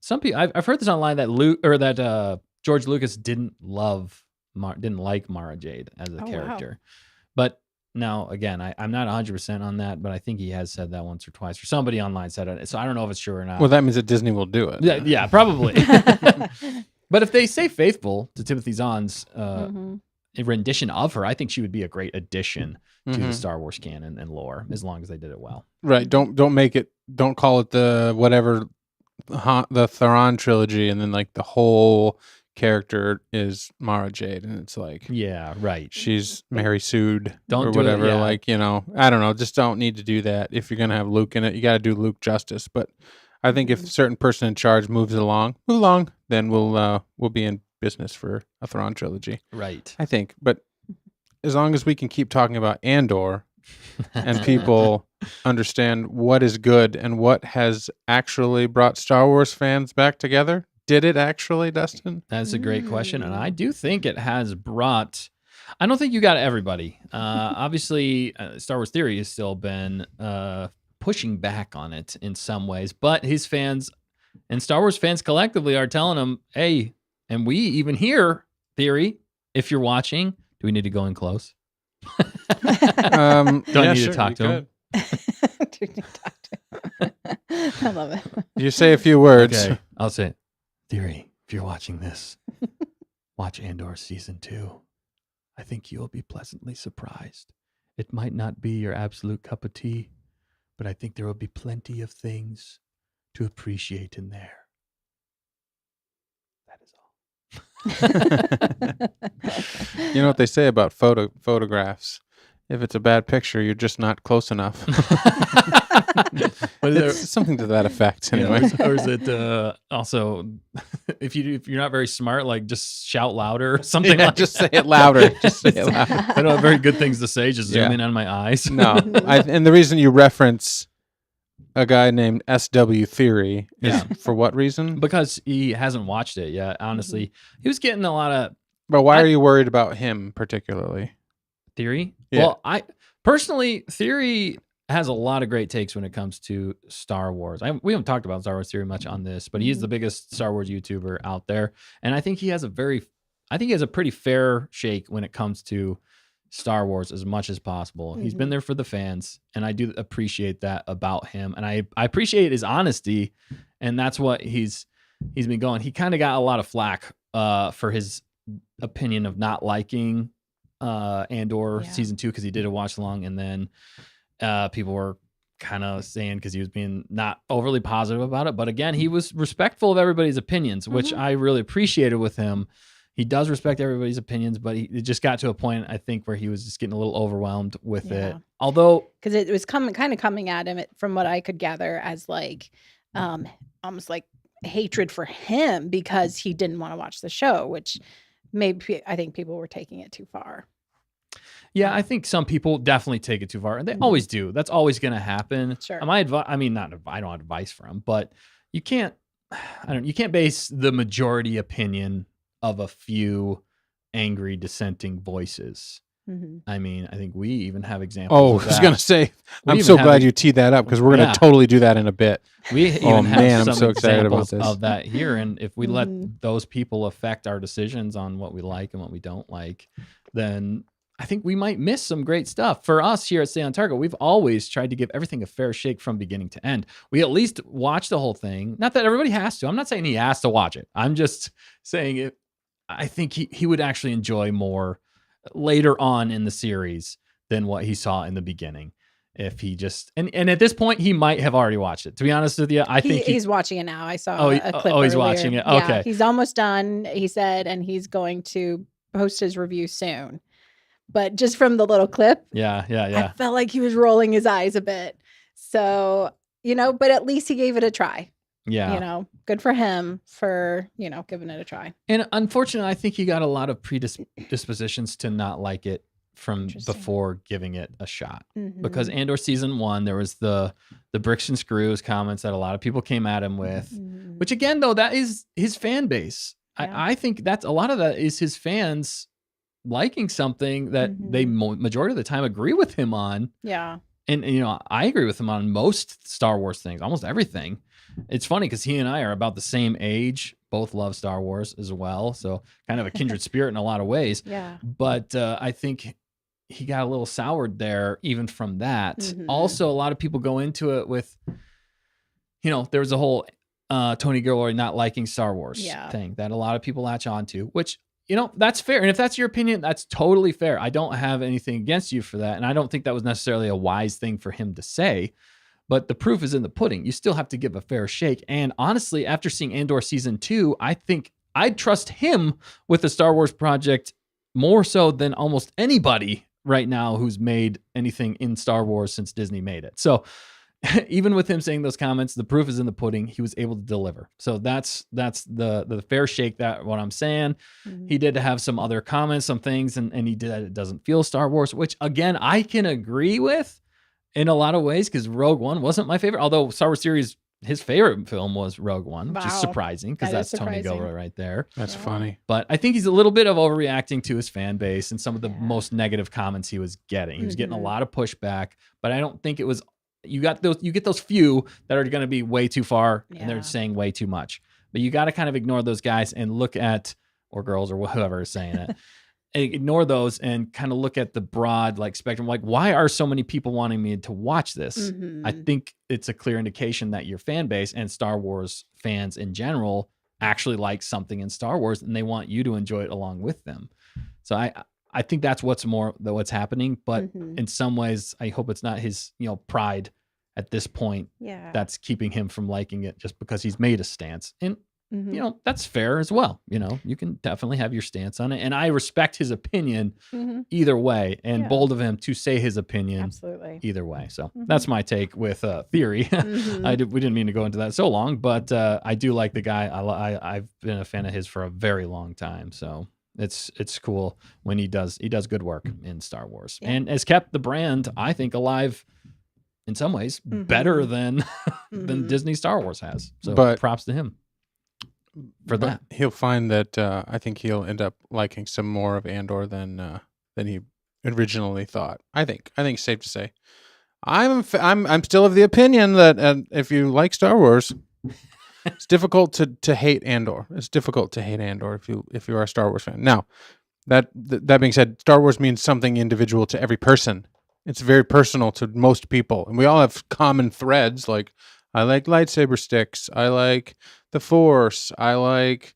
some people I've heard this online that George Lucas didn't like Mara Jade as a character. Wow. But now, again, I'm not 100% on that, but I think he has said that once or twice, or somebody online said it. So I don't know if it's true or not. Well, that means that Disney will do it. Yeah, probably. But if they stay faithful to Timothy Zahn's rendition of her, I think she would be a great addition to the Star Wars canon and lore, as long as they did it well. Right. Don't call it the Theron trilogy, and then like the whole character is Mara Jade, and it's like, yeah, right, she's Mary Sued or whatever. Like, I don't know, just don't need to do that. If you're gonna have Luke in it, you got to do Luke justice. But I think if a certain person in charge move along, then we'll be in business for a Thrawn trilogy, right? I think. But as long as we can keep talking about Andor and people understand what is good and what has actually brought Star Wars fans back together. Did it actually, Dustin? That's a great question. And I do think it has brought, I don't think you got everybody. Obviously, Star Wars Theory has still been pushing back on it in some ways, but his fans and Star Wars fans collectively are telling him, hey, and we even hear Theory, if you're watching, do we need to go in close? Don't need to talk to him. Do you need to talk to him? I love it. You say a few words. Okay, I'll say it. Theory, if you're watching this, watch Andor Season 2. I think you'll be pleasantly surprised. It might not be your absolute cup of tea, but I think there will be plenty of things to appreciate in there. That is all. You know what they say about photographs? If it's a bad picture, you're just not close enough. It's something to that effect, anyway. Or is it also, if you're not very smart, like just shout louder or something? Yeah, like just say it louder. Just say it louder. I don't have very good things to say. Just zoom in on my eyes. No, and the reason you reference a guy named SW Theory is for what reason? Because he hasn't watched it yet. Honestly, he was getting a lot of. But why are you worried about him particularly? Theory? Yeah. Well, I personally, Theory has a lot of great takes when it comes to Star Wars. We haven't talked about Star Wars Theory much on this, but he's the biggest Star Wars YouTuber out there, and I think he has a pretty fair shake when it comes to Star Wars as much as possible. He's been there for the fans, and I do appreciate that about him, and I appreciate his honesty, and that's what he's been going. He kind of got a lot of flack for his opinion of not liking Andor Season 2 because he did a watch along, and then people were kind of saying because he was being not overly positive about it, but again, he was respectful of everybody's opinions, which I really appreciated with him. He does respect everybody's opinions, but it just got to a point, I think, where he was just getting a little overwhelmed with it. Although, because it was coming at him, from what I could gather, as like almost like hatred for him because he didn't want to watch the show, which maybe I think people were taking it too far. Yeah, I think some people definitely take it too far, and they always do. That's always going to happen. Sure. My advice, I don't have advice for him, but you can't base the majority opinion of a few angry dissenting voices. I mean, I think we even have examples. I was going to say, I'm so glad you teed that up because we're going to totally do that in a bit. We even have some I'm so excited about examples of that here, and if we let those people affect our decisions on what we like and what we don't like, then I think we might miss some great stuff. For us here at Stay on Target, we've always tried to give everything a fair shake from beginning to end. We at least watch the whole thing. Not that everybody has to. I'm not saying he has to watch it. I'm just saying it. I think he would actually enjoy more later on in the series than what he saw in the beginning. If he just and at this point he might have already watched it. To be honest with you, I think he's watching it now. I saw a clip. Oh, he's earlier. watching it. Okay, he's almost done. He said, and he's going to post his review soon. But just from the little clip, I felt like he was rolling his eyes a bit. So, but at least he gave it a try. Yeah. Good for him for, giving it a try. And unfortunately, I think he got a lot of predispositions to not like it from before giving it a shot. Because Andor Season 1, there was the bricks and screws comments that a lot of people came at him with, which again, though, that is his fan base. I think that's a lot of that is his fans liking something that they majority of the time agree with him on. Yeah. And I agree with him on most Star Wars things, almost everything. It's funny because he and I are about the same age, both love Star Wars as well. So kind of a kindred spirit in a lot of ways. Yeah. But I think he got a little soured there even from that. Also, a lot of people go into it with, there was a whole Tony Gilroy not liking Star Wars thing that a lot of people latch on to, which, that's fair. And if that's your opinion, that's totally fair. I don't have anything against you for that. And I don't think that was necessarily a wise thing for him to say. But the proof is in the pudding. You still have to give a fair shake. And honestly, after seeing Andor Season 2, I think I'd trust him with the Star Wars project more so than almost anybody right now who's made anything in Star Wars since Disney made it. So even with him saying those comments, the proof is in the pudding. He was able to deliver. So that's the fair shake, that what I'm saying. He did have some other comments, some things, and he did that it doesn't feel Star Wars, which again, I can agree with in a lot of ways, because Rogue One wasn't my favorite, although Star Wars series, his favorite film was Rogue One, which is surprising because that's Tony Gilroy right there. That's funny. But I think he's a little bit of overreacting to his fan base and some of the most negative comments he was getting. He was getting a lot of pushback, but I don't think it was, you get those few that are going to be way too far and they're saying way too much. But you got to kind of ignore those guys and look at, or girls or whoever is saying it. Ignore those and kind of look at the broad spectrum. Why are so many people wanting me to watch this? I think it's a clear indication that your fan base and Star Wars fans in general actually like something in Star Wars and they want you to enjoy it along with them. So I think that's what's happening. But in some ways, I hope it's not his pride at this point that's keeping him from liking it just because he's made a stance. And that's fair as well. You can definitely have your stance on it. And I respect his opinion either way, and bold of him to say his opinion either way. So that's my take with Theory. We didn't mean to go into that so long, but I do like the guy. I've been a fan of his for a very long time. So it's cool when he does good work in Star Wars and has kept the brand, I think, alive in some ways better than Disney Star Wars has. So props to him. That he'll find that I think he'll end up liking some more of Andor than he originally thought. I think it's safe to say. I'm still of the opinion that if you like Star Wars, it's difficult to hate Andor. It's difficult to hate Andor if you are a Star Wars fan. Now, that being said, Star Wars means something individual to every person. It's very personal to most people, and we all have common threads. Like, I like lightsaber sticks. I like the Force. I like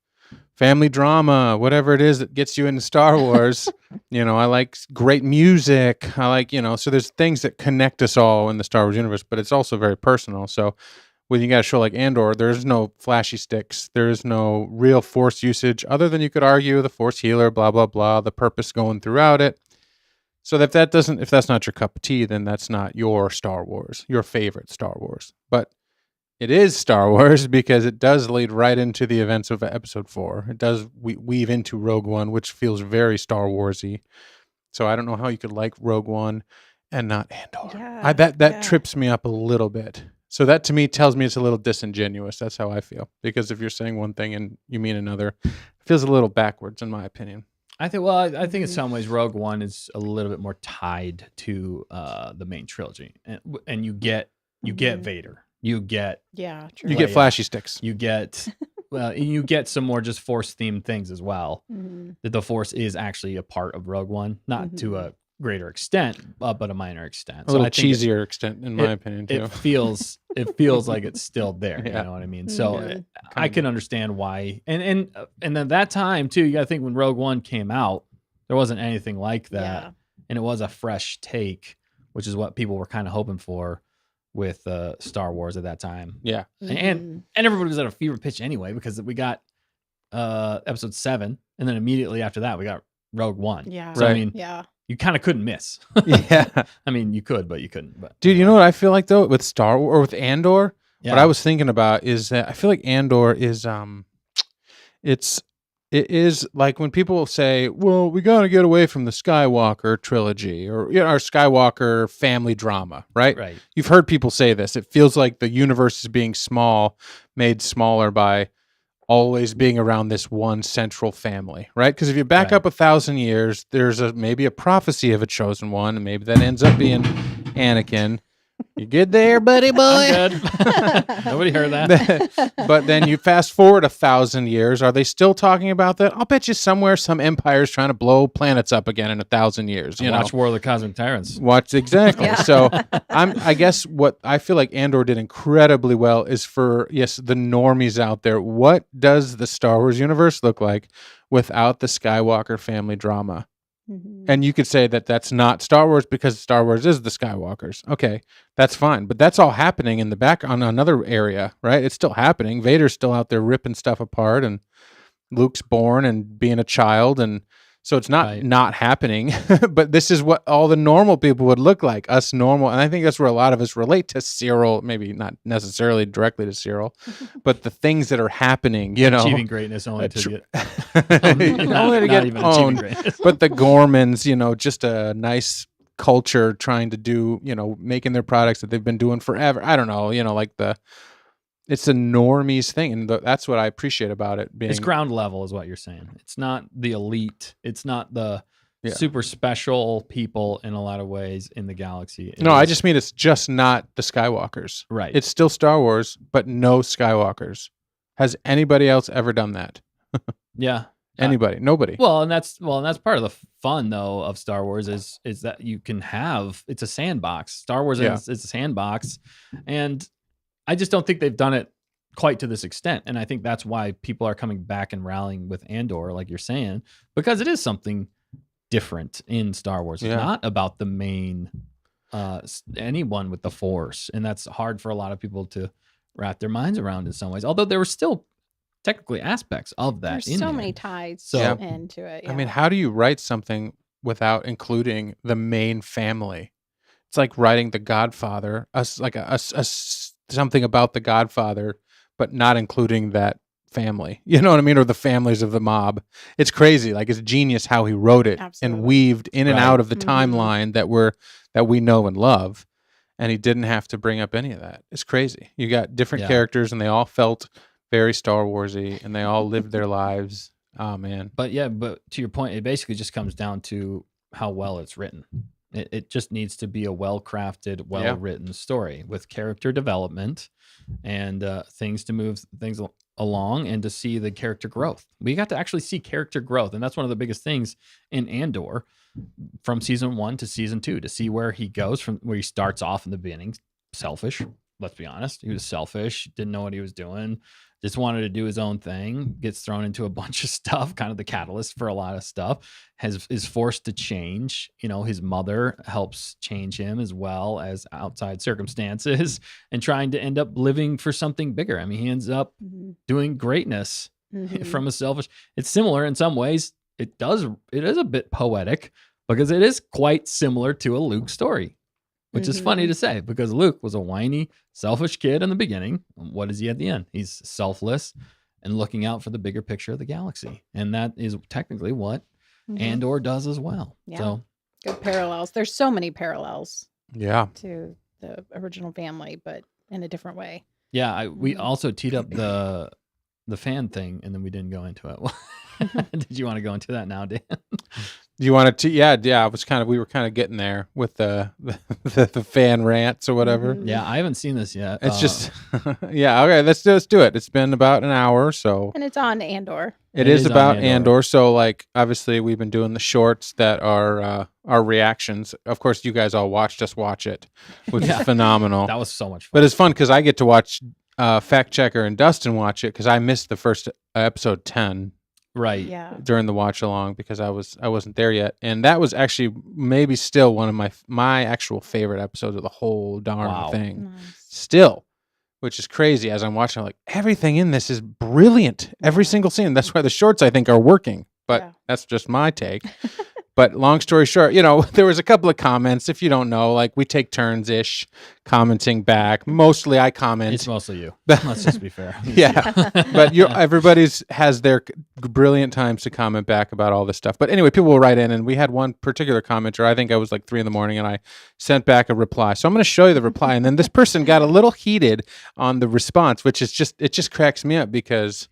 family drama, whatever it is that gets you into Star Wars. I like great music. I like, so there's things that connect us all in the Star Wars universe, but it's also very personal. So when you got a show like Andor, there's no flashy sticks. There's no real Force usage other than you could argue the Force healer, blah, blah, blah, the purpose going throughout it. So if that's not your cup of tea, then that's not your Star Wars, your favorite Star Wars. But it is Star Wars because it does lead right into the events of Episode 4. It does weave into Rogue One, which feels very Star Wars-y. So I don't know how you could like Rogue One and not Andor. Yeah, that trips me up a little bit. So that to me tells me it's a little disingenuous. That's how I feel. Because if you're saying one thing and you mean another, it feels a little backwards in my opinion. I think in some ways Rogue One is a little bit more tied to the main trilogy, and you get Vader, you get you get flashy sticks, you get you get some more just Force themed things as well. That the Force is actually a part of Rogue One, not to a greater extent, but a minor extent, a little cheesier extent, in my opinion. Too. It feels like it's still there. You know what I mean? So I can understand why. And at that time too, you got to think when Rogue One came out, there wasn't anything like that, and it was a fresh take, which is what people were kind of hoping for with Star Wars at that time. Yeah, and everybody was at a fever pitch anyway because we got Episode 7, and then immediately after that we got Rogue One. Yeah, so I mean, you kind of couldn't miss. Yeah. I mean, you could, but you couldn't. But dude, you know what I feel like though with Star Wars or with Andor? Yeah. What I was thinking about is that I feel like Andor is it is like when people say, "Well, we got to get away from the Skywalker trilogy or our Skywalker family drama," right? Right. You've heard people say this. It feels like the universe is being made smaller by always being around this one central family, right? Because if you back up 1,000 years, there's maybe a prophecy of a chosen one, and maybe that ends up being Anakin. You good there, buddy boy? I'm good. Nobody heard that. But then you fast forward 1,000 years. Are they still talking about that? I'll bet you somewhere some empire's trying to blow planets up again in 1,000 years. You watch know? War of the Cosmic Tyrants. Watch exactly. So I guess what I feel like Andor did incredibly well is for the normies out there. What does the Star Wars universe look like without the Skywalker family drama? Mm-hmm. And you could say that that's not Star Wars because Star Wars is the Skywalkers. Okay, that's fine. But that's all happening in the back on another area, right? It's still happening. Vader's still out there ripping stuff apart, and Luke's born and being a child, and so it's not happening. But this is what all the normal people would look like, us normal. And I think that's where a lot of us relate to Cyril, maybe not necessarily directly to Cyril, but the things that are happening, achieving greatness only to get only to get owned. But the Gormans, just a nice culture trying to do, making their products that they've been doing forever. I don't know, it's a normies thing, and that's what I appreciate about it. It's ground level is what you're saying. It's not the elite. It's not the super special people in a lot of ways in the galaxy. I just mean it's just not the Skywalkers. Right. It's still Star Wars, but no Skywalkers. Has anybody else ever done that? Yeah. Anybody? Nobody. Well, and that's part of the fun though of Star Wars is that you can have it's a sandbox. Star Wars is a sandbox, and I just don't think they've done it quite to this extent. And I think that's why people are coming back and rallying with Andor, like you're saying, because it is something different in Star Wars. It's not about the main, anyone with the Force. And that's hard for a lot of people to wrap their minds around in some ways. Although there were still technically aspects of that. There's so many ties into it. Yeah. I mean, how do you write something without including the main family? It's like writing The Godfather, something about The Godfather, but not including that family. You know what I mean? Or the families of the mob. It's crazy. Like, it's genius how he wrote it and weaved in and out of the timeline that we know and love. And he didn't have to bring up any of that. It's crazy. You got different characters, and they all felt very Star Warsy, and they all lived their lives. Oh man. But to your point, it basically just comes down to how well it's written. It just needs to be a well-crafted, well-written story with character development and things to move things along and to see the character growth. We got to actually see character growth, and that's one of the biggest things in Andor from season 1 to season 2, to see where he goes from where he starts off in the beginning. Selfish, let's be honest. He was selfish, didn't know what he was doing, just wanted to do his own thing, gets thrown into a bunch of stuff, kind of the catalyst for a lot of stuff, is forced to change. His mother helps change him as well as outside circumstances and trying to end up living for something bigger. I mean, he ends up doing greatness from a selfish. It's similar in some ways. It is a bit poetic because it is quite similar to a Luke story. Which is funny to say because Luke was a whiny, selfish kid in the beginning. What is he at the end? He's selfless and looking out for the bigger picture of the galaxy. And that is technically what Andor does as well. Yeah. So good parallels. There's so many parallels. Yeah. To the original family, but in a different way. Yeah. We also teed up the fan thing, and then we didn't go into it. Did you want to go into that now, Dan? You wanted to? Yeah. We were kind of getting there with the fan rants or whatever. Yeah, I haven't seen this yet. It's just, yeah. Okay, let's do it. It's been about an hour, so. And it's on Andor. It is about Andor. So, like, obviously, we've been doing the shorts that are our reactions. Of course, you guys all watched us watch it, which is phenomenal. That was so much fun. But it's fun because I get to watch Fact Checker and Dustin watch it because I missed the first episode 10. Right. Yeah. During the watch along because I wasn't there yet, and that was actually maybe still one of my actual favorite episodes of the whole darn thing. Nice. Still, which is crazy. As I'm watching, I'm like, everything in this is brilliant. Every single scene. That's why the shorts I think are working. But that's just my take. But long story short, there was a couple of comments. If you don't know, like we take turns-ish commenting back. Mostly I comment. It's mostly you. Let's just be fair. Yeah. But everybody's has their brilliant times to comment back about all this stuff. But anyway, people will write in, and we had one particular commenter. I think I was like 3 a.m, and I sent back a reply. So I'm going to show you the reply. And then this person got a little heated on the response, which is it just cracks me up because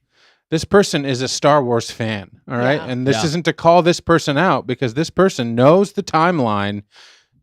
This person is a Star Wars fan, all right? Yeah. And this isn't to call this person out because this person knows the timeline,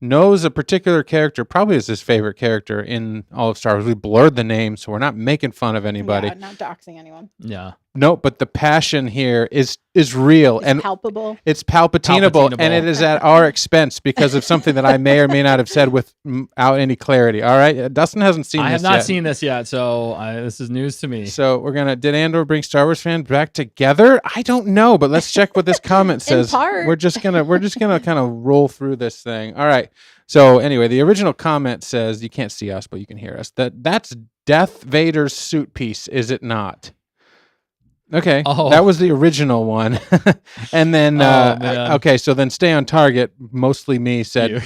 knows a particular character, probably is his favorite character in all of Star Wars. We blurred the name, so we're not making fun of anybody. Yeah, not doxing anyone. Yeah. No, but the passion here is real It's and palpable. it's palpatinable, and it is at our expense because of something that I may or may not have said without any clarity. All right, Dustin hasn't seen. I this have not yet. seen this yet, so this is news to me. So we're gonna. Did Andor bring Star Wars fans back together? I don't know, but let's check what this comment says. part. We're just gonna kind of roll through this thing. All right. So anyway, the original comment says you can't see us, but you can hear us. That's Darth Vader's suit piece, is it not? Okay, that was the original one. And then, okay, so then Stay on Target, mostly me, said,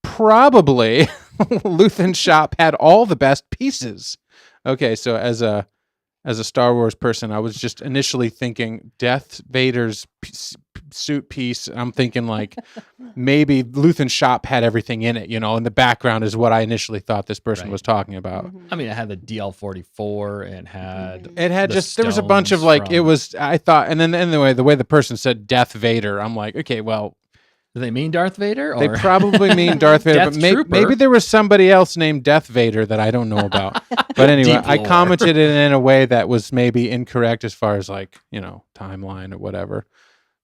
probably Luthen's shop had all the best pieces. Okay, so as a Star Wars person, I was just initially thinking Darth Vader's suit piece. I'm thinking like maybe Luthen's shop had everything in it, in the background is what I initially thought this person was talking about. Mm-hmm. I mean, it had the DL-44 and had there was a bunch of like it was. I thought, and then the way the person said Darth Vader, I'm like, okay, well. Do they mean Darth Vader? Or? They probably mean Darth Vader, but maybe there was somebody else named Death Vader that I don't know about. But anyway, I commented it in a way that was maybe incorrect as far as like, timeline or whatever.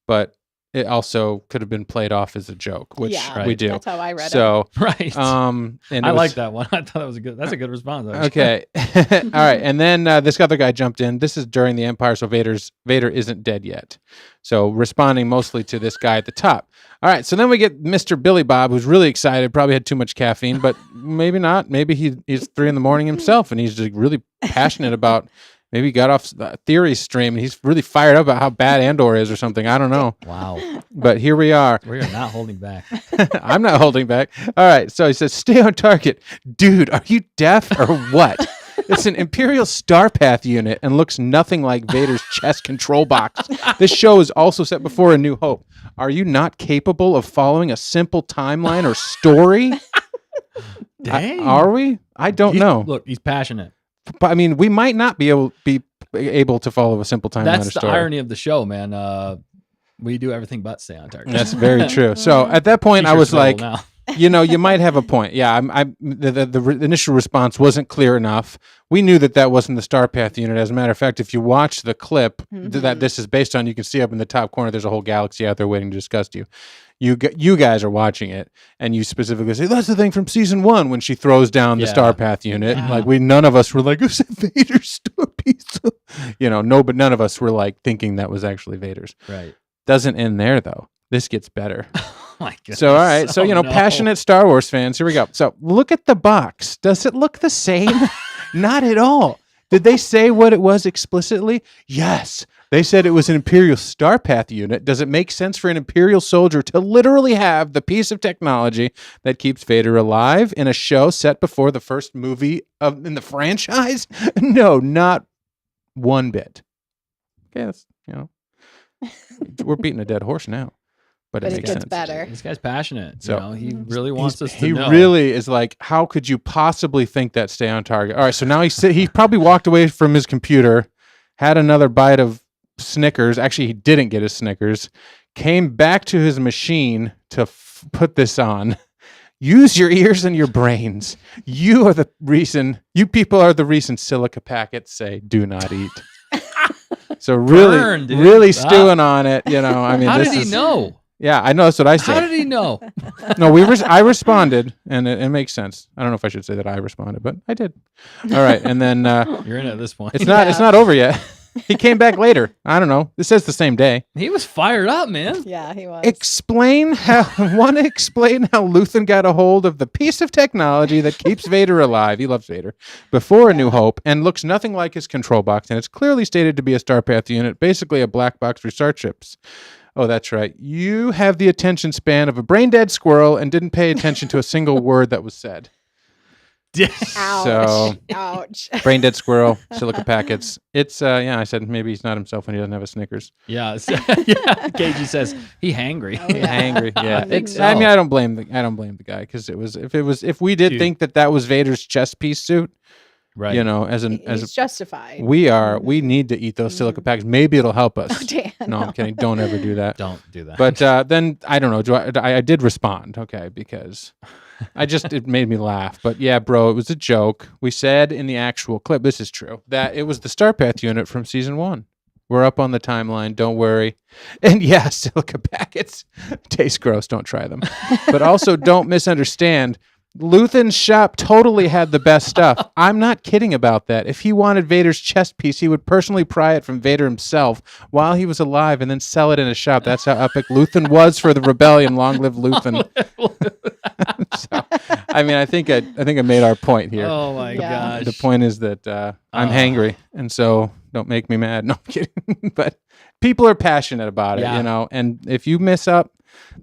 But it also could have been played off as a joke, which we do. That's how I read it. So, right. And I like that one. I thought that's a good response. Okay. All right. And then this other guy jumped in. This is during the Empire, so Vader isn't dead yet. So responding mostly to this guy at the top. All right. So then we get Mr. Billy Bob, who's really excited, probably had too much caffeine, but maybe not. Maybe he's 3 a.m. himself, and he's just really passionate about. Maybe he got off the theory stream and he's really fired up about how bad Andor is or something. I don't know. Wow. But here we are. We are not holding back. I'm not holding back. All right. So he says, stay on target. Dude, are you deaf or what? It's an Imperial Starpath unit and looks nothing like Vader's chest control box. This show is also set before A New Hope. Are you not capable of following a simple timeline or story? Dang. Are we? I don't know. Look, he's passionate. But I mean, we might not be able to follow a simple timeline. That's or story. the irony of the show, man. We do everything but stay on target. That's very true. So at that point, I was like, you might have a point. Yeah, the initial response wasn't clear enough. We knew that wasn't the Starpath unit. As a matter of fact, if you watch the clip that this is based on, you can see up in the top corner, there's a whole galaxy out there waiting to discuss you. You guys are watching it, and you specifically say, that's the thing from season 1 when she throws down the Starpath unit. Yeah. Like none of us were like, is it Vader's star piece? But none of us were like thinking that was actually Vader's. Right. Doesn't end there though. This gets better. Oh my goodness. So, all right. So, passionate Star Wars fans. Here we go. So, look at the box. Does it look the same? Not at all. Did they say what it was explicitly? Yes. They said it was an Imperial Starpath unit. Does it make sense for an Imperial soldier to literally have the piece of technology that keeps Vader alive in a show set before the first movie in the franchise? No, not one bit. Okay, that's, we're beating a dead horse now. But it makes gets sense. better. This guy's passionate. So he really wants us to know. He really is like, how could you possibly think that stay on target? All right, so now he probably walked away from his computer, had another bite of Snickers. Actually, he didn't get his Snickers. Came back to his machine to put this on. Use your ears and your brains. You are the reason. You people are the reason silica packets say do not eat. So really stewing on it. I mean, how did he know? Yeah, I know. That's what I said. How did he know? No, I responded, and it makes sense. I don't know if I should say that I responded, but I did. All right, and then you're in at this point. It's not over yet. He came back later. I don't know. It says the same day. He was fired up, man. Yeah, he was. Explain how Luthen got a hold of the piece of technology that keeps Vader alive. He loves Vader. Before A New Hope, and looks nothing like his control box, and it's clearly stated to be a Starpath unit, basically a black box for starships. Oh, that's right. You have the attention span of a brain-dead squirrel and didn't pay attention to a single word that was said. Ouch. So, ouch. Brain-dead squirrel, silica packets. It's, I said maybe he's not himself when he doesn't have a Snickers. Yeah. KG says he hangry. Oh, yeah. Hangry, yeah. I think so. I mean, I don't blame the guy because if we did think that was Vader's chest piece suit, Right. You know, It's justified. we need to eat those silica packs. Maybe it'll help us. Oh, Dan, no, I'm kidding. Don't ever do that. Don't do that. But then I don't know. I did respond, okay, because it made me laugh. But yeah, bro, it was a joke. We said in the actual clip, this is true, that it was the Star Path unit from season 1. We're up on the timeline. Don't worry. And yeah, silica packets taste gross. Don't try them. But also, don't misunderstand. Luthen's shop totally had the best stuff. I'm not kidding about that. If he wanted Vader's chest piece, he would personally pry it from Vader himself while he was alive and then sell it in a shop. That's how epic Luthen was for the rebellion. Long live Luthen. So, I mean, I think I made our point here. Oh my gosh. The point is that I'm hangry, and so don't make me mad. No, I'm kidding. But people are passionate about it, you know. And if you mess up,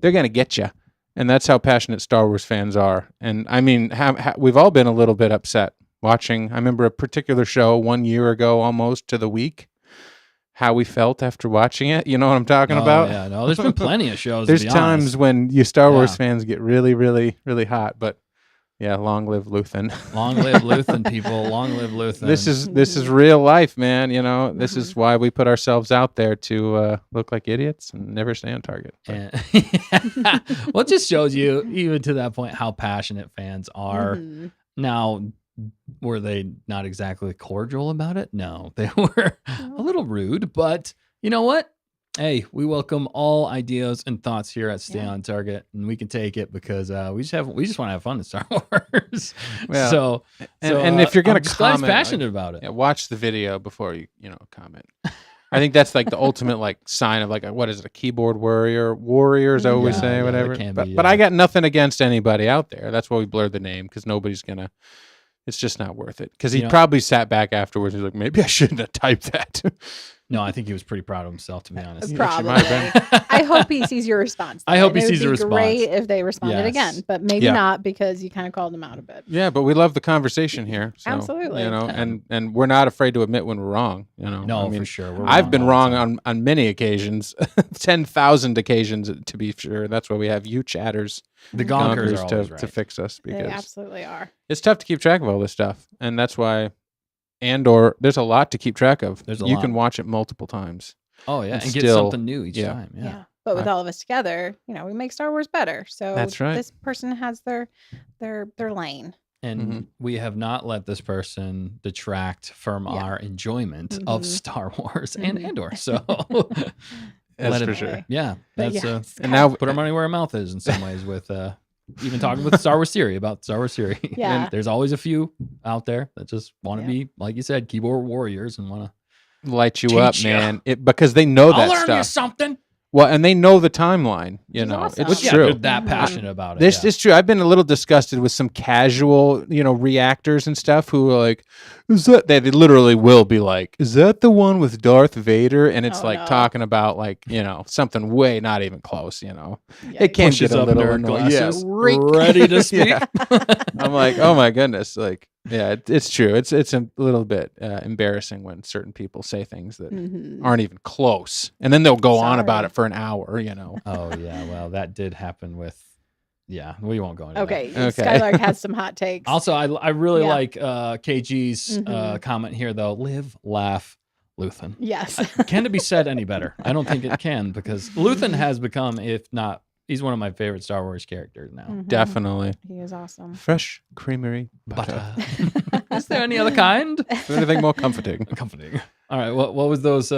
they're gonna get you. And that's how passionate Star Wars fans are. And I mean, we've all been a little bit upset watching. I remember a particular show 1 year ago, almost to the week, how we felt after watching it. You know what I'm talking about? Yeah, no, there's been plenty of shows. There's to be times honest. when you Star Wars fans get really, really, really hot. But yeah, long live Luthen. Long live Luthen, people. Long live Luthen. This is real life, man. You know, this is why we put ourselves out there to look like idiots and never stay on target. Well, it just shows you, even to that point, how passionate fans are. Now, were they not exactly cordial about it? No, they were a little rude, but you know what? Hey, we welcome all ideas and thoughts here at Stay on Target, and we can take it because we just want to have fun in Star Wars. Well, so if you're gonna comment, passionate about it, watch the video before you comment. I think that's like the ultimate like sign of like what is it, a keyboard warriors I always say whatever. But I got nothing against anybody out there. That's why we blurred the name, because nobody's gonna. It's just not worth it. Because he probably sat back afterwards and was like, maybe I shouldn't have typed that. No, I think he was pretty proud of himself, to be honest. Probably. I hope he sees your response. I hope he sees the response. Great if they responded again, but maybe not, because you kind of called them out a bit. Yeah, but we love the conversation here. So, absolutely. You know, and we're not afraid to admit when we're wrong. You know, no, I mean, for sure. I've been wrong on many occasions, 10,000 occasions to be sure. That's why we have you chatters, the gonkers to fix us, because they absolutely are. It's tough to keep track of all this stuff, and that's why. Or there's a lot to keep track of. You can watch it multiple times. Oh yeah, and get something new each time. Yeah. But with all of us together, you know, we make Star Wars better. So that's right. This person has their lane. And we have not let this person detract from our enjoyment of Star Wars and Andor. So that's for sure. Yeah, that's and now put our money where our mouth is in some ways with even talking with Star Wars Theory about Star Wars Theory. Yeah. And there's always a few out there that just want to be, like you said, keyboard warriors and want to light you up, man. Because they know that stuff. I'll learn you something. Well, and they know the timeline, you know. Awesome. It's true. They're that passionate about it. This is true. I've been a little disgusted with some casual, you know, reactors and stuff who are like, is that, they literally will be like, is that the one with Darth Vader? And it's talking about like, you know, something way not even close, you know. Yeah. It can't get a little annoying. Glasses, ready to speak. I'm like, oh my goodness. Like, yeah, it's true. It's a little bit embarrassing when certain people say things that aren't even close. And then they'll go on about it for an hour, you know. Oh, yeah. Well, that did happen with, we won't go into that. Okay. Skylark has some hot takes. Also, I really like KG's comment here, though. Live, laugh, Luthen. Yes. Can it be said any better? I don't think it can, because Luthen has become, if not, he's one of my favorite Star Wars characters now. Definitely. He is awesome. Fresh creamery butter. Is there any other kind? Is there anything more comforting? Comforting. All right. What was those?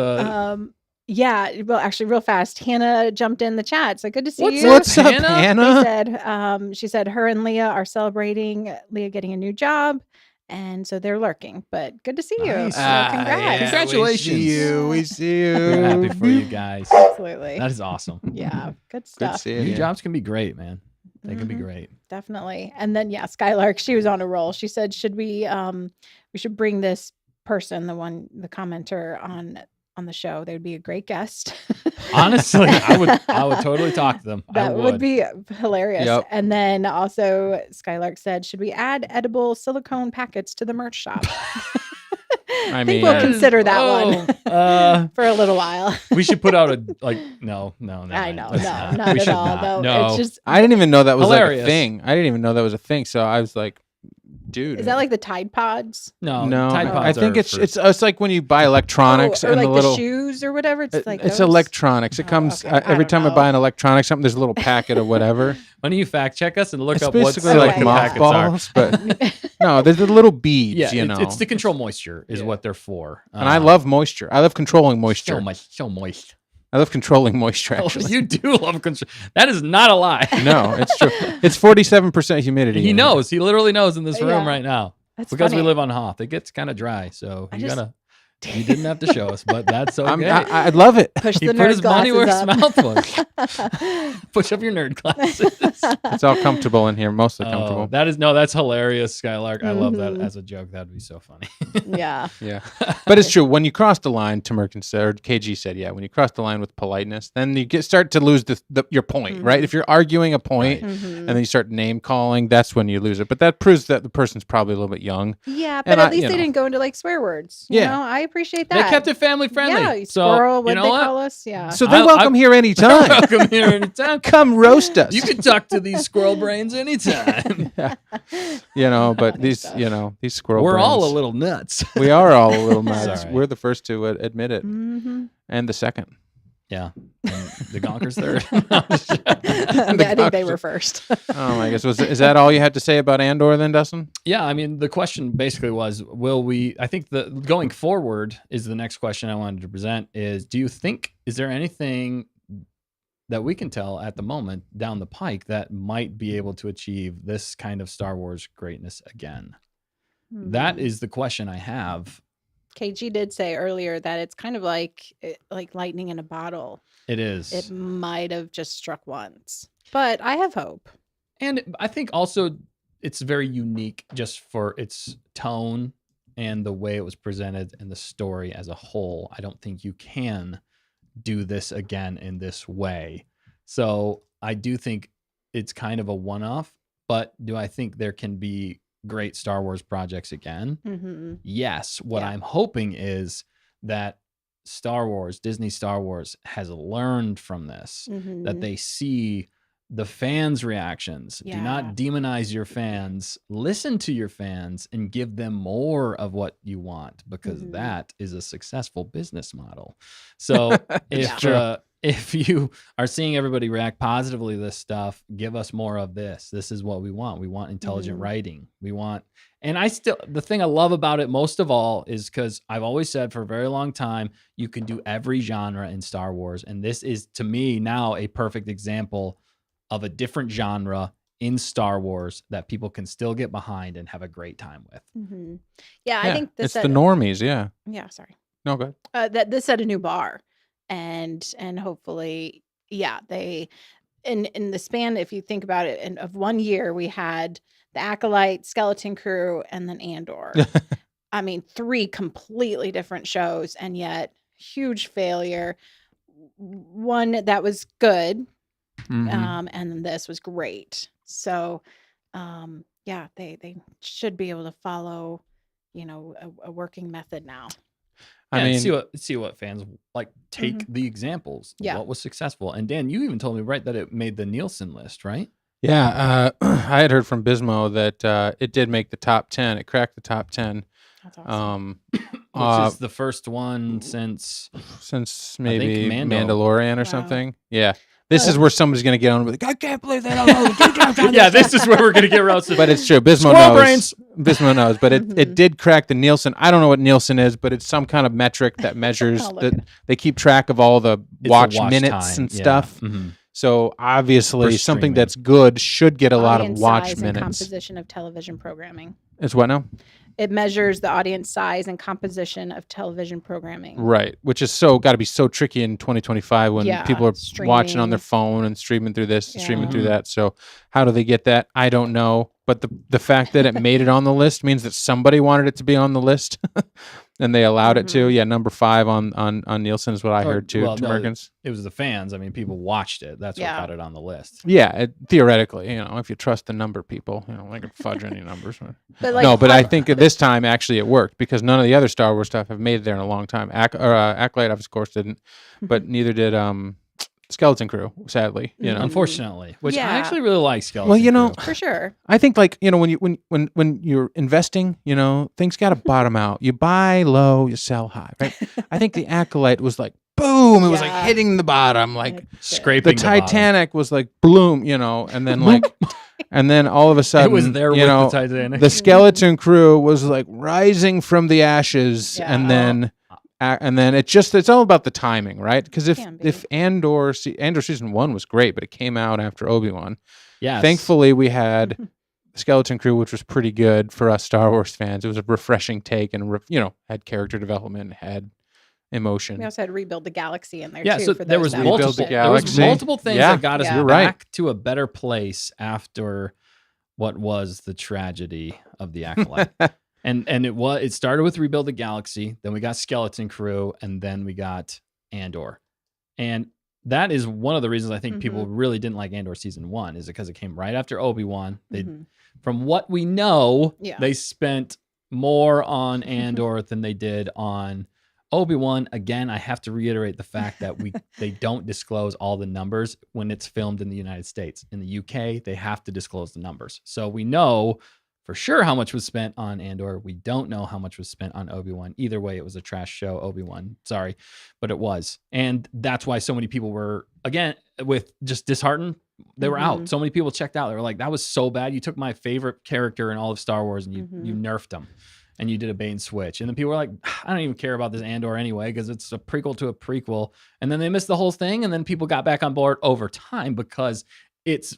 Yeah. Well, actually, real fast, Hannah jumped in the chat. So good to see you. What's up, Hannah? She said her and Leah are celebrating Leah getting a new job. And so they're lurking, but good to see you. Nice. So congrats. Yeah. Congratulations. We see you. We're happy for you guys. Absolutely. That is awewesome. Yeah. Good stuff. Good seeing New you. jobs can be great, man. They can be great. Definitely. And then, Skylark, she was on a roll. She said, should we should bring this person, the commenter on the show. They would be a great guest. Honestly, I would totally talk to them. That would be hilarious. Yep. And then also Skylark said, should we add edible silicone packets to the merch shop? I think we'll consider that one for a little while. We should put out no. I know, not at all. No, it's just I didn't even know that was hilarious. like a thing. I didn't even know that was a thing. So I was like, Dude, Is that like the Tide Pods? No, no. Tide I Pods think are it's like when you buy electronics or and like the little shoes or whatever. It's like it's those? electronics. It comes okay. I every don't time I know. buy an electronic something. There's a little packet of whatever. Why don't you fact check us and look It's up what basically like Okay, packets are? mothballs, but no, there's the little beads. Yeah, you know, it's to control moisture is what they're for. and I love moisture. I love controlling moisture. so moist. I love controlling moisture. Actually, You do love control. That is not a lie. no, it's true. It's 47% humidity. He in knows. He literally knows in this room Yeah. right now. That's Because funny. we live on Hoth. It gets kind of dry, so I you just- gotta. You didn't have to show us, but that's okay. I love it. Push He the put nerd his money where his glasses mouth was. Push up your nerd glasses. It's all comfortable in here, mostly Oh, comfortable. that's hilarious, Skylark. I love that Mhm. as a joke. That'd be so funny. Yeah. Yeah, but it's true. When you cross the line, Tamerkin said, or KG said, yeah, when you cross the line with politeness, then you start to lose your point, right? If you're arguing a point Right. Mhm. and then you start name calling, that's when you lose it. But that proves that the person's probably a little bit young. Yeah, but And at I- least you they know. didn't go into like swear words. You Yeah. know, I appreciate They that. kept it family friendly. Yeah, so squirrel, what you know they what? call us. Yeah. So they're I- welcome here anytime. Welcome here anytime. Come roast us. You can talk to these squirrel brains anytime. You know, but Funny these, stuff. you know, these squirrel We're all a brains, little nuts. we are all a little nuts. Sorry. We're the first to admit it, Mm-hmm. and the second. Yeah. And the Gonkers third. I think they were first. Oh my gosh, is that all you had to say about Andor then, Dustin? Yeah, I mean, the question basically was, will we? I think the going forward is the next question I wanted to present. Is is there anything that we can tell at the moment down the pike that might be able to achieve this kind of Star Wars greatness again? That is the question I have. KG did say earlier that it's kind of like lightning in a bottle. It is. It might have just struck once, but I have hope. And I think also it's very unique just for its tone and the way it was presented and the story as a whole. I don't think you can do this again in this way. So I do think it's kind of a one-off, but do I think there can be great Star Wars projects again? Mm-hmm. Yes. What Yeah. I'm hoping is that Disney Star Wars has learned from this, Mm-hmm. that they see the fans' reactions. Do not demonize your fans. Listen to your fans and give them more of what you want, because Mhm. that is a successful business model. So if you are seeing everybody react positively to this stuff, give us more of this. This is what we want. We want intelligent Mhm. writing. We want, and the thing I love about it most of all is because I've always said for a very long time, you can do every genre in Star Wars. And this is, to me, now a perfect example of a different genre in Star Wars that people can still get behind and have a great time with. Mm-hmm. Yeah, I think this it's the normies. Yeah. Yeah, sorry. No, go ahead. That this set a new bar, and hopefully, yeah, they in the span, if you think about it, of 1 year, we had the Acolyte, Skeleton Crew, and then Andor. I mean, 3 completely different shows, and yet huge failure. One that was good, Mhm. and then this was great. So, yeah, they should be able to follow, a working method now. I mean, see what fans like. Take the examples. Yeah. What was successful? And Dan, you even told me that it made the Nielsen list, right? yeah, I had heard from Bismo that it did make the top 10. It cracked the top 10. That's awesome. Which is the first one since Since I think maybe Mando. Mandalorian or Wow. something. Yeah. This is where somebody's going to get on with, I can't believe they don't know. yeah, this is where we're gonna get roasted. But it's true. Bismo Squirrel knows. brains. Bismo knows. But it did crack the Nielsen. I don't know what Nielsen is, but it's some kind of metric that measures I'll look that it up. they keep track of all the It's the watch minutes time. and Yeah. stuff. Mhm. So obviously For something streaming. that's good should get a lot of Audience watch size and minutes. composition of television programming. It's what now? It measures the audience size and composition of television programming. Right, which is got to be so tricky in 2025 when Yeah, people are watching on their streaming. phone and streaming through this, streaming Yeah. through that. So how do they get that? I don't know. But the fact that it made it on the list means that somebody wanted it to be on the list, and they allowed it to. Yeah, number 5 on Nielsen is what I heard too. Well, to no, Americans. It was the fans. I mean, people watched it. That's Yeah. what got it on the list. Yeah, theoretically, if you trust the number people, they can fudge any numbers. But like, No, but I think this time actually it worked because none of the other Star Wars stuff have made it there in a long time. Acolyte, of course, didn't, but neither did Skeleton Crew, sadly, unfortunately, which I Yeah. actually really like Skeleton Well, Crew. For sure. I think when you're investing, things got to bottom out. You buy low, you sell high, right? I think the Acolyte was like boom, it was like Yeah. hitting the bottom, like Scraping the bottom. Titanic was like bloom, and then and then all of a sudden It was there with the Titanic. the Skeleton Crew was like rising from the ashes, Yeah. and then it's all about the timing, right? Because Can be. if Andor season 1 was great, but it came out after Obi-Wan. Yes. Thankfully, we had Skeleton Crew, which was pretty good for us Star Wars fans. It was a refreshing take, and had character development, had emotion. We also had Rebuild the Galaxy in there Yeah, too. so for there those was that multiple. watched it. There was Galaxy. multiple things Yeah, that got us you're right. back to a better place after what was the tragedy of the Acolyte. And it started with Rebuild the Galaxy, then we got Skeleton Crew, and then we got Andor. And that is one of the reasons I think people really didn't like Andor season 1, is because it came right after Obi-Wan. They, from what we know, they spent more on Andor than they did on Obi-Wan. Again, I have to reiterate the fact that they don't disclose all the numbers when it's filmed in the United States. In the UK, they have to disclose the numbers. So we know for sure how much was spent on Andor. We don't know how much was spent on Obi-Wan. Either way, it was a trash show, Obi-Wan. Sorry, but it was. And that's why so many people were, again, with just disheartened. They were out. So many people checked out. They were like, that was so bad. You took my favorite character in all of Star Wars and you nerfed him. And you did a bait and switch. And then people were like, I don't even care about this Andor anyway, because it's a prequel to a prequel. And then they missed the whole thing. And then people got back on board over time because its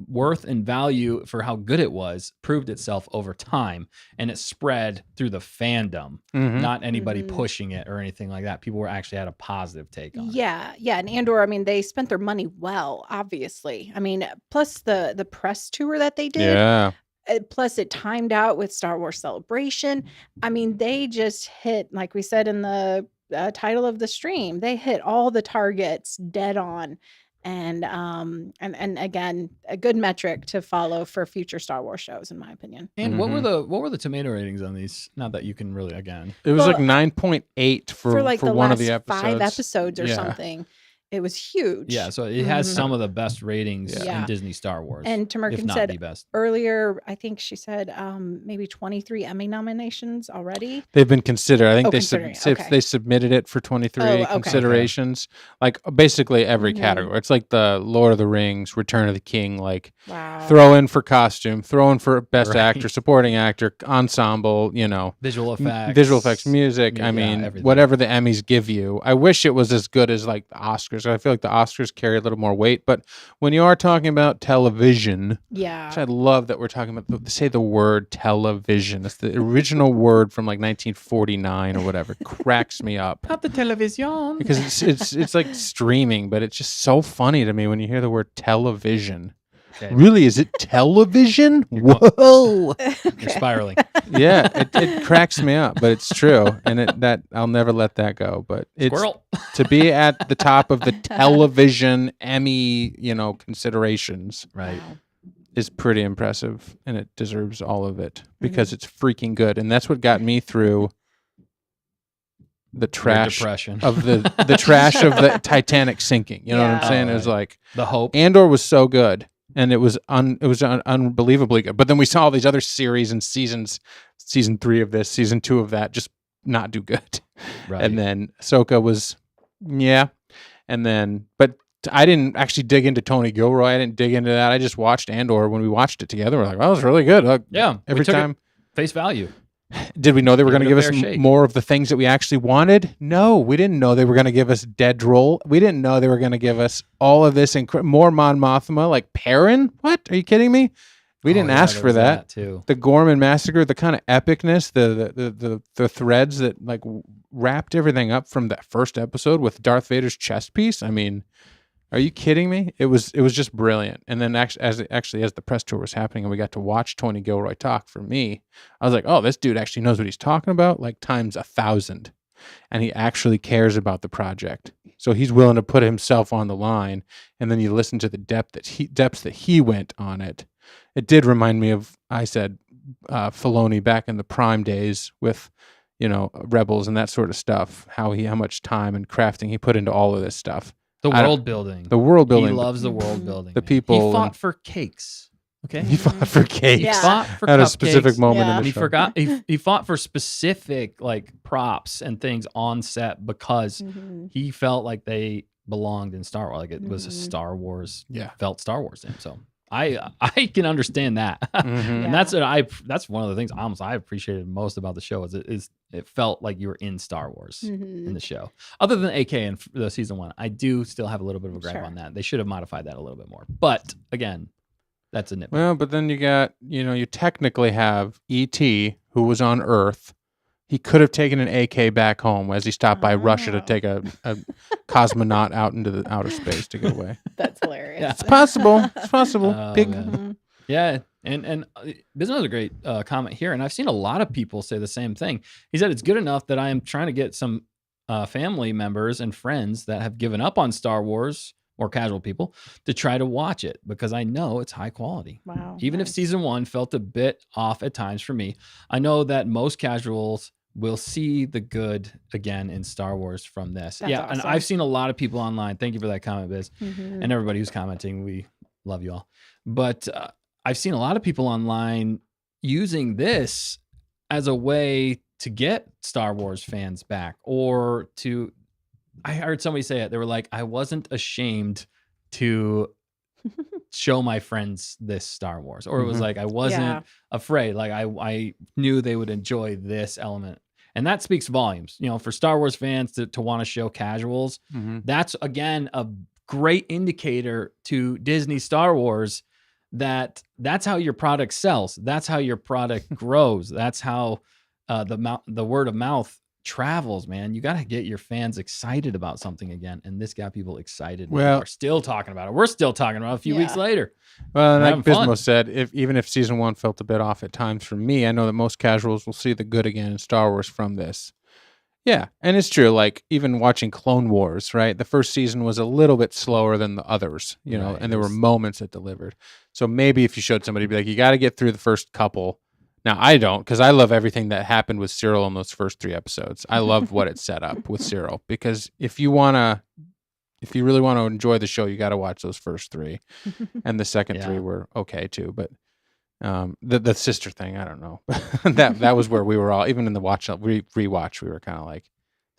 worth and value for how good it was proved itself over time. And it spread through the fandom, not anybody pushing it or anything like that. People actually had a positive take on it. Yeah. And Andor, I mean, they spent their money well, obviously. I mean, plus the press tour that they did. Yeah. Plus it timed out with Star Wars Celebration. I mean, they just hit, like we said in the title of the stream, they hit all the targets dead on. And again, a good metric to follow for future Star Wars shows, in my opinion. And what were the tomato ratings on these? Not that you can really, again. It was like 9.8 for like for the one last of the episodes. 5 episodes or something. It was huge. Yeah, so it has some of the best ratings Yeah. in Disney Star Wars. And if Tamerkin not said the best. earlier, I think she said maybe 23 Emmy nominations already. They've been considered. I think okay. they submitted it for 23 okay. considerations. Like basically every category. It's like the Lord of the Rings, Return of the King, like Wow. throw in for costume, throw in for best Right. actor, supporting actor, ensemble, Visual effects. music. I mean, everything. whatever the Emmys give you. I wish it was as good as like the Oscars. I feel like the Oscars carry a little more weight, but when you are talking about television, Yeah. which I love that we're talking about, say the word television. It's the original word from like 1949 or whatever. It cracks me up Not the television. because it's like streaming, but it's just so funny to me when you hear the word television. Okay. Really, is it television? Whoa! You're spiraling. Yeah, it cracks me up, but it's true, and that I'll never let that go. But it's Squirrel. to be at the top of the television Emmy, considerations, Right. is pretty impressive, and it deserves all of it because it's freaking good, and that's what got me through the trash Depression. of the trash of the Titanic sinking. You know what I'm saying? It was like The Hope. Andor was so good, and it was unbelievably good. But then we saw all these other series and seasons, season 3 of this, season 2 of that, just not do good. Right. And then Ahsoka was, and then but I didn't actually dig into Tony Gilroy. I didn't dig into that. I just watched Andor. When we watched it together, we're like, "Oh, it was really good." Yeah. Every we took time. it face value. Did we know they were going to Give give it a us fair shake. more of the things that we actually wanted? No, we didn't know they were going to give us Dead Roll. We didn't know they were going to give us all of this more Mon Mothma, like Perrin. What? Are you kidding me? We didn't ask for that. Too. The Gorman massacre, the kind of epicness, the threads that like wrapped everything up from that first episode with Darth Vader's chest piece. I mean, are you kidding me? It was just brilliant. And then as the press tour was happening and we got to watch Tony Gilroy talk, for me, I was like, oh, this dude actually knows what he's talking about, like times 1,000. And he actually cares about the project. So he's willing to put himself on the line. And then you listen to the depths that he went on it. It did remind me of, I said, Filoni back in the prime days with, Rebels and that sort of stuff. How much time and crafting he put into all of this stuff. The world building. The world building. He loves the world building. The people. He fought for cakes. Okay. He fought for cakes. Yeah. He fought for At a cupcakes. specific moment in And the he show. forgot. He fought for specific like props and things on set because he felt like they belonged in Star Wars. Like it was a Star Wars. Yeah. Felt Star Wars to him. So I can understand that. And that's that's one of the things I appreciated most about the show is it felt like you were in Star Wars in the show. Other than AK in the season 1, I do still have a little bit of a gripe on that. They should have modified that a little bit more. But again, that's a nitpick. Well, but then you got, you technically have E.T., who was on Earth. He could have taken an AK back home as he stopped by Russia to take a cosmonaut out into the outer space to get away. That's hilarious. Yeah. It's possible. It's possible. Big. Yeah. And Bismo has a great comment here. And I've seen a lot of people say the same thing. He said, it's good enough that I am trying to get some family members and friends that have given up on Star Wars, more casual people, to try to watch it because I know it's high quality. Wow. Even if season 1 felt a bit off at times for me, I know that most casuals will see the good again in Star Wars from this. That's And awesome. I've seen a lot of people online. Thank you for that comment, Biz. And everybody who's commenting. We love you all. But I've seen a lot of people online using this as a way to get Star Wars fans back or to, I heard somebody say it. They were like, I wasn't ashamed to show my friends this Star Wars. Or it was like, I wasn't afraid. Like I knew they would enjoy this element. And that speaks volumes, for Star Wars fans to want to show casuals. That's again, a great indicator to Disney Star Wars that's how your product sells. That's how your product grows. That's how the word of mouth travels, man. You got to get your fans excited about something again. And this got people excited. Well, we're still talking about it. We're still talking about it a few weeks later. Well, and like having fun. Bismo said, even if season 1 felt a bit off at times for me, I know that most casuals will see the good again in Star Wars from this. Yeah, and it's true. Like even watching Clone Wars, right? The first season was a little bit slower than the others, Right. and there were moments that delivered. So maybe if you showed somebody, be like, you got to get through the first couple. Now I don't, because I love everything that happened with Cyril in those first 3 episodes. I loved what it set up with Cyril, because if you really want to enjoy the show, you got to watch those first 3, and the second 3 were okay too. But the sister thing, I don't know. that was where we were all, even in the rewatch, we were kind of like,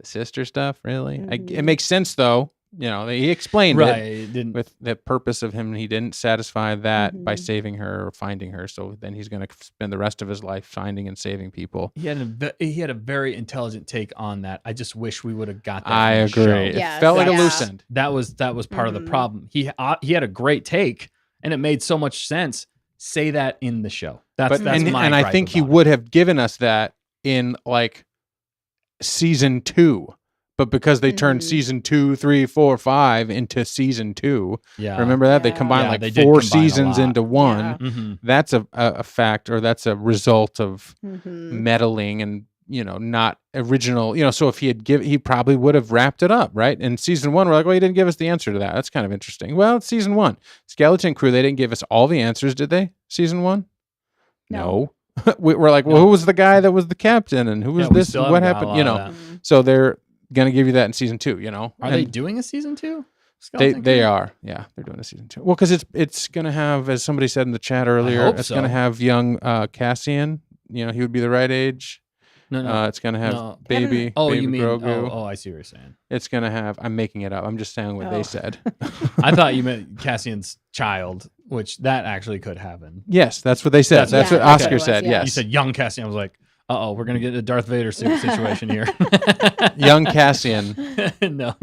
the sister stuff, really? It makes sense though. He explained it with the purpose of him. He didn't satisfy that by saving her or finding her. So then he's going to spend the rest of his life finding and saving people. He had a very intelligent take on that. I just wish we would have got that. I in the agree. show. It felt like a loose end. That was part of the problem. He had a great take, and it made so much sense. Say that in the show. That's my and I think he would have given us that in like season 2. But because they turned season 2, 3, 4, 5 into season 2, remember that? They combined like 4 seasons into 1. Yeah. That's a fact, or that's a result of meddling and, not original. So if he probably would have wrapped it up, right? In season 1, we're like, well, he didn't give us the answer to that. That's kind of interesting. Well, it's season 1. Skeleton Crew, they didn't give us all the answers, did they? Season 1? No. We're like, well, who was the guy that was the captain, and who was this? What happened? So they're gonna give you that in season 2. Are they doing a season 2? They are. Yeah, they're doing a season 2. Well, because it's gonna have, as somebody said in the chat earlier, it's gonna have young Cassian. He would be the right age. No. It's gonna have baby. Oh, baby you mean? Grogu. Oh, I see what you're saying. It's gonna have. I'm making it up. I'm just saying what they said. I thought you meant Cassian's child, which that actually could happen. Yes, that's what they said. That's what Oscar said. Yes, you said young Cassian. I was like, we're gonna get a Darth Vader situation here. Young Cassian. No.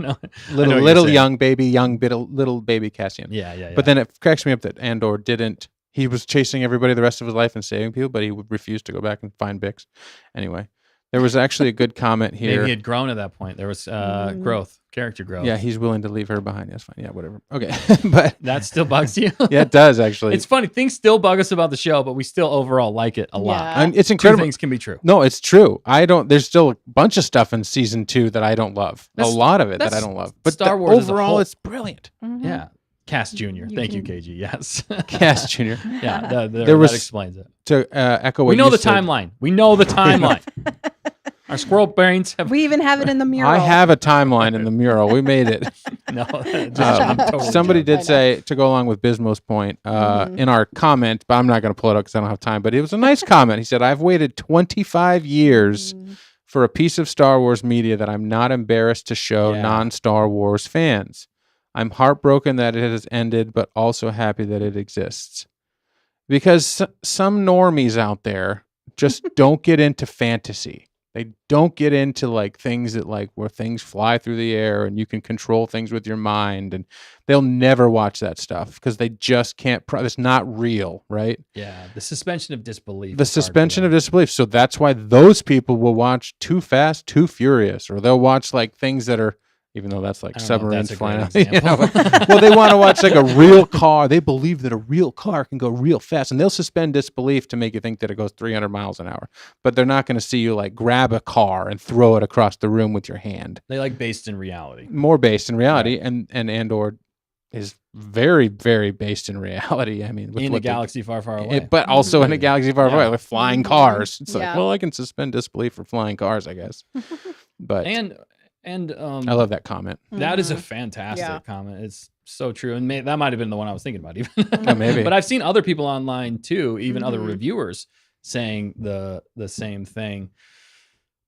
Little young baby, little baby Cassian. Yeah. But then it cracks me up that Andor didn't. He was chasing everybody the rest of his life and saving people, but he would refuse to go back and find Bix. Anyway, there was actually a good comment here. Maybe he had grown at that point. There was character growth. Yeah, he's willing to leave her behind. That's fine. Yeah, whatever. Okay, but that still bugs you. Yeah, it does actually. It's funny. Things still bug us about the show, but we still overall like it a lot. And it's incredible. 2 things can be true. No, it's true. There's still a bunch of stuff in season 2 that I don't love. A lot of it that I don't love. But Star Wars overall, it's brilliant. Yeah. Cass Jr. Thank you, KG. Yes. Cass Jr. Yeah, that explains it. To echo what we know you the said. timeline. We know the timeline. Our squirrel brains have. We even have it in the mural. I have a timeline in the mural. We made it. No, I'm totally Somebody joking. did say, to go along with Bismo's point, in our comment, but I'm not going to pull it up because I don't have time, but it was a nice comment. He said, I've waited 25 years for a piece of Star Wars media that I'm not embarrassed to show non-Star Wars fans. I'm heartbroken that it has ended, but also happy that it exists. Because some normies out there just don't get into fantasy. They don't get into like things that like where things fly through the air and you can control things with your mind, and they'll never watch that stuff because they just can't. It's not real, right? Yeah, the suspension of disbelief. The suspension of disbelief. So that's why those people will watch Too Fast, Too Furious, or they'll watch like things that are. Even though that's like submarines flying out. Well, they want to watch like a real car. They believe that a real car can go real fast, and they'll suspend disbelief to make you think that it goes 300 miles an hour. But they're not going to see you like grab a car and throw it across the room with your hand. They like based in reality. More based in reality, right. and Andor is very, very based in reality. I mean, with in a galaxy far, far away. But also in a galaxy far away with flying cars. It's like, well, I can suspend disbelief for flying cars, I guess. But And I love that comment. That is a fantastic comment. It's so true. And that might have been the one I was thinking about even. Maybe. But I've seen other people online too, even other reviewers saying the same thing,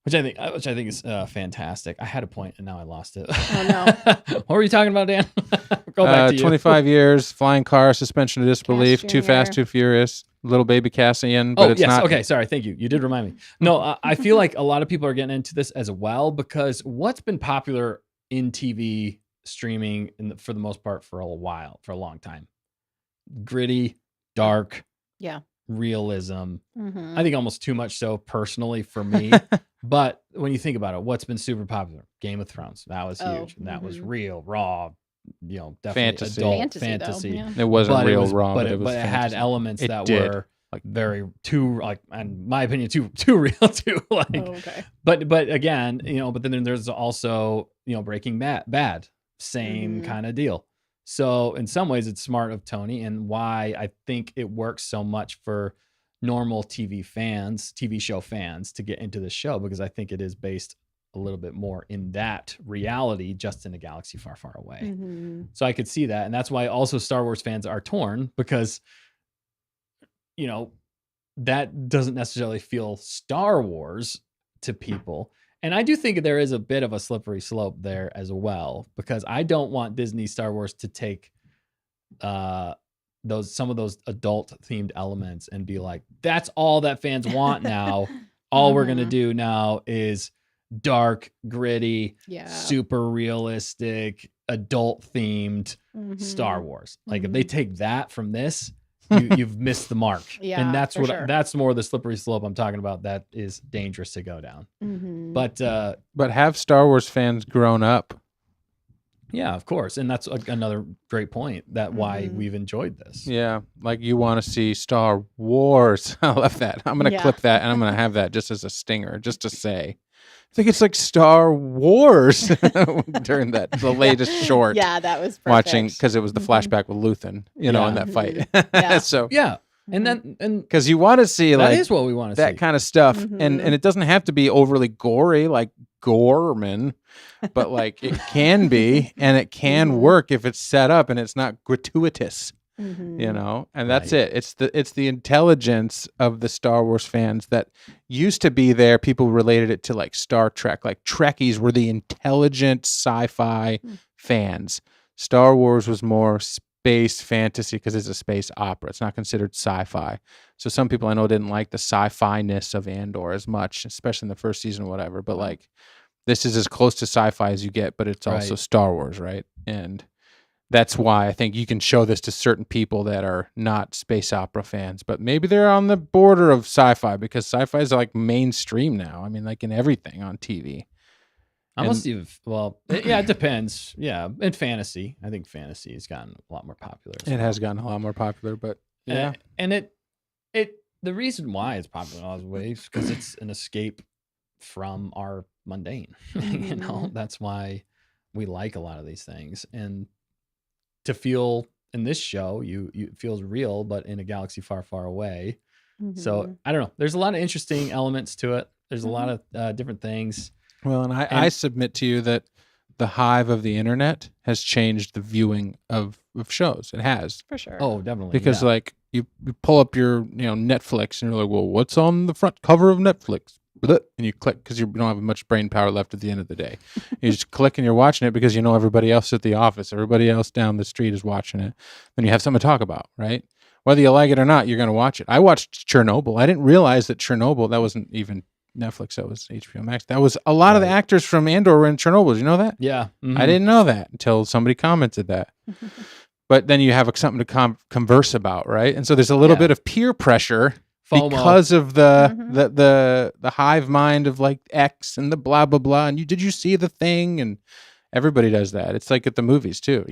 which I think is fantastic. I had a point and now I lost it. Oh no. What were you talking about, Dan? Go back to you. 25 years, flying car, suspension of disbelief, Too Fast, Too Furious, little baby Cassian, but it's not. Okay, sorry, thank you. You did remind me. No, I feel like a lot of people are getting into this as well because what's been popular in TV streaming for the most part for a long time. Gritty, dark, realism. I think almost too much so personally for me. But when you think about it, what's been super popular? Game of Thrones. That was huge. And that was real, raw, definitely adult fantasy. It wasn't real raw, but it had elements that were like very too, like, in my opinion, too real too. Like, but again, but then there's also Breaking Bad, same kind of deal. So in some ways, it's smart of Tony, and why I think it works so much for normal TV show fans to get into the show, because I think it is based a little bit more in that reality, just in a galaxy far, far away. So I could see that. And that's why also Star Wars fans are torn, because, that doesn't necessarily feel Star Wars to people. And I do think there is a bit of a slippery slope there as well, because I don't want Disney Star Wars to take some of those adult themed elements and be like, that's all that fans want now. All we're going to do now is dark, gritty, super realistic, adult themed Star Wars. Like if they take that from this, you've missed the mark. And that's that's more the slippery slope I'm talking about. That is dangerous to go down. But have Star Wars fans grown up? Yeah, of course. And that's another great point, that why we've enjoyed this. Yeah. Like you want to see Star Wars. I love that. I'm going to clip that and I'm going to have that just as a stinger, just to say. I think it's like Star Wars during the latest short. Yeah, that was perfect. Watching, because it was the flashback with Luthen, in that fight. So and then because you want to see that is what we want to see, that kind of stuff, and it doesn't have to be overly gory like Gorman, but like it can be, and it can work if it's set up and it's not gratuitous. And that's it. It's the intelligence of the Star Wars fans that used to be there. People related it to like Star Trek, like Trekkies were the intelligent sci-fi fans. Star Wars was more space fantasy because it's a space opera. It's not considered sci-fi. So some people I know didn't like the sci-fi-ness of Andor as much, especially in the first season or whatever. But like, this is as close to sci-fi as you get, but it's also Star Wars, right? And that's why I think you can show this to certain people that are not space opera fans, but maybe they're on the border of sci-fi, because sci-fi is like mainstream now. I mean, like in everything on TV. It depends. Yeah, and fantasy. I think fantasy has gotten a lot more popular. It has gotten a lot more popular, but yeah. And it the reason why it's popular in all those ways, because it's an escape from our mundane. That's why we like a lot of these things. And to feel in this show, it feels real, but in a galaxy far, far away. So I don't know. There's a lot of interesting elements to it. There's a lot of different things. Well, and I submit to you that the hive of the internet has changed the viewing of shows. It has. For sure. Oh, definitely. Because like you pull up your Netflix and you're like, well, what's on the front cover of Netflix? And you click because you don't have much brain power left at the end of the day. You just click and you're watching it because you know everybody else at the office, everybody else down the street is watching it. Then you have something to talk about, right? Whether you like it or not, you're going to watch it. I watched Chernobyl. I didn't realize that Chernobyl, that wasn't even Netflix, that was HBO Max. That was a lot of the actors from Andor were in Chernobyl. Did you know that? Yeah. Mm-hmm. I didn't know that until somebody commented that. But then you have something to converse about, right? And so there's a little bit of peer pressure FOMO. Because of the hive mind of like X and the blah blah blah. And did you see the thing? And everybody does that. It's like at the movies too,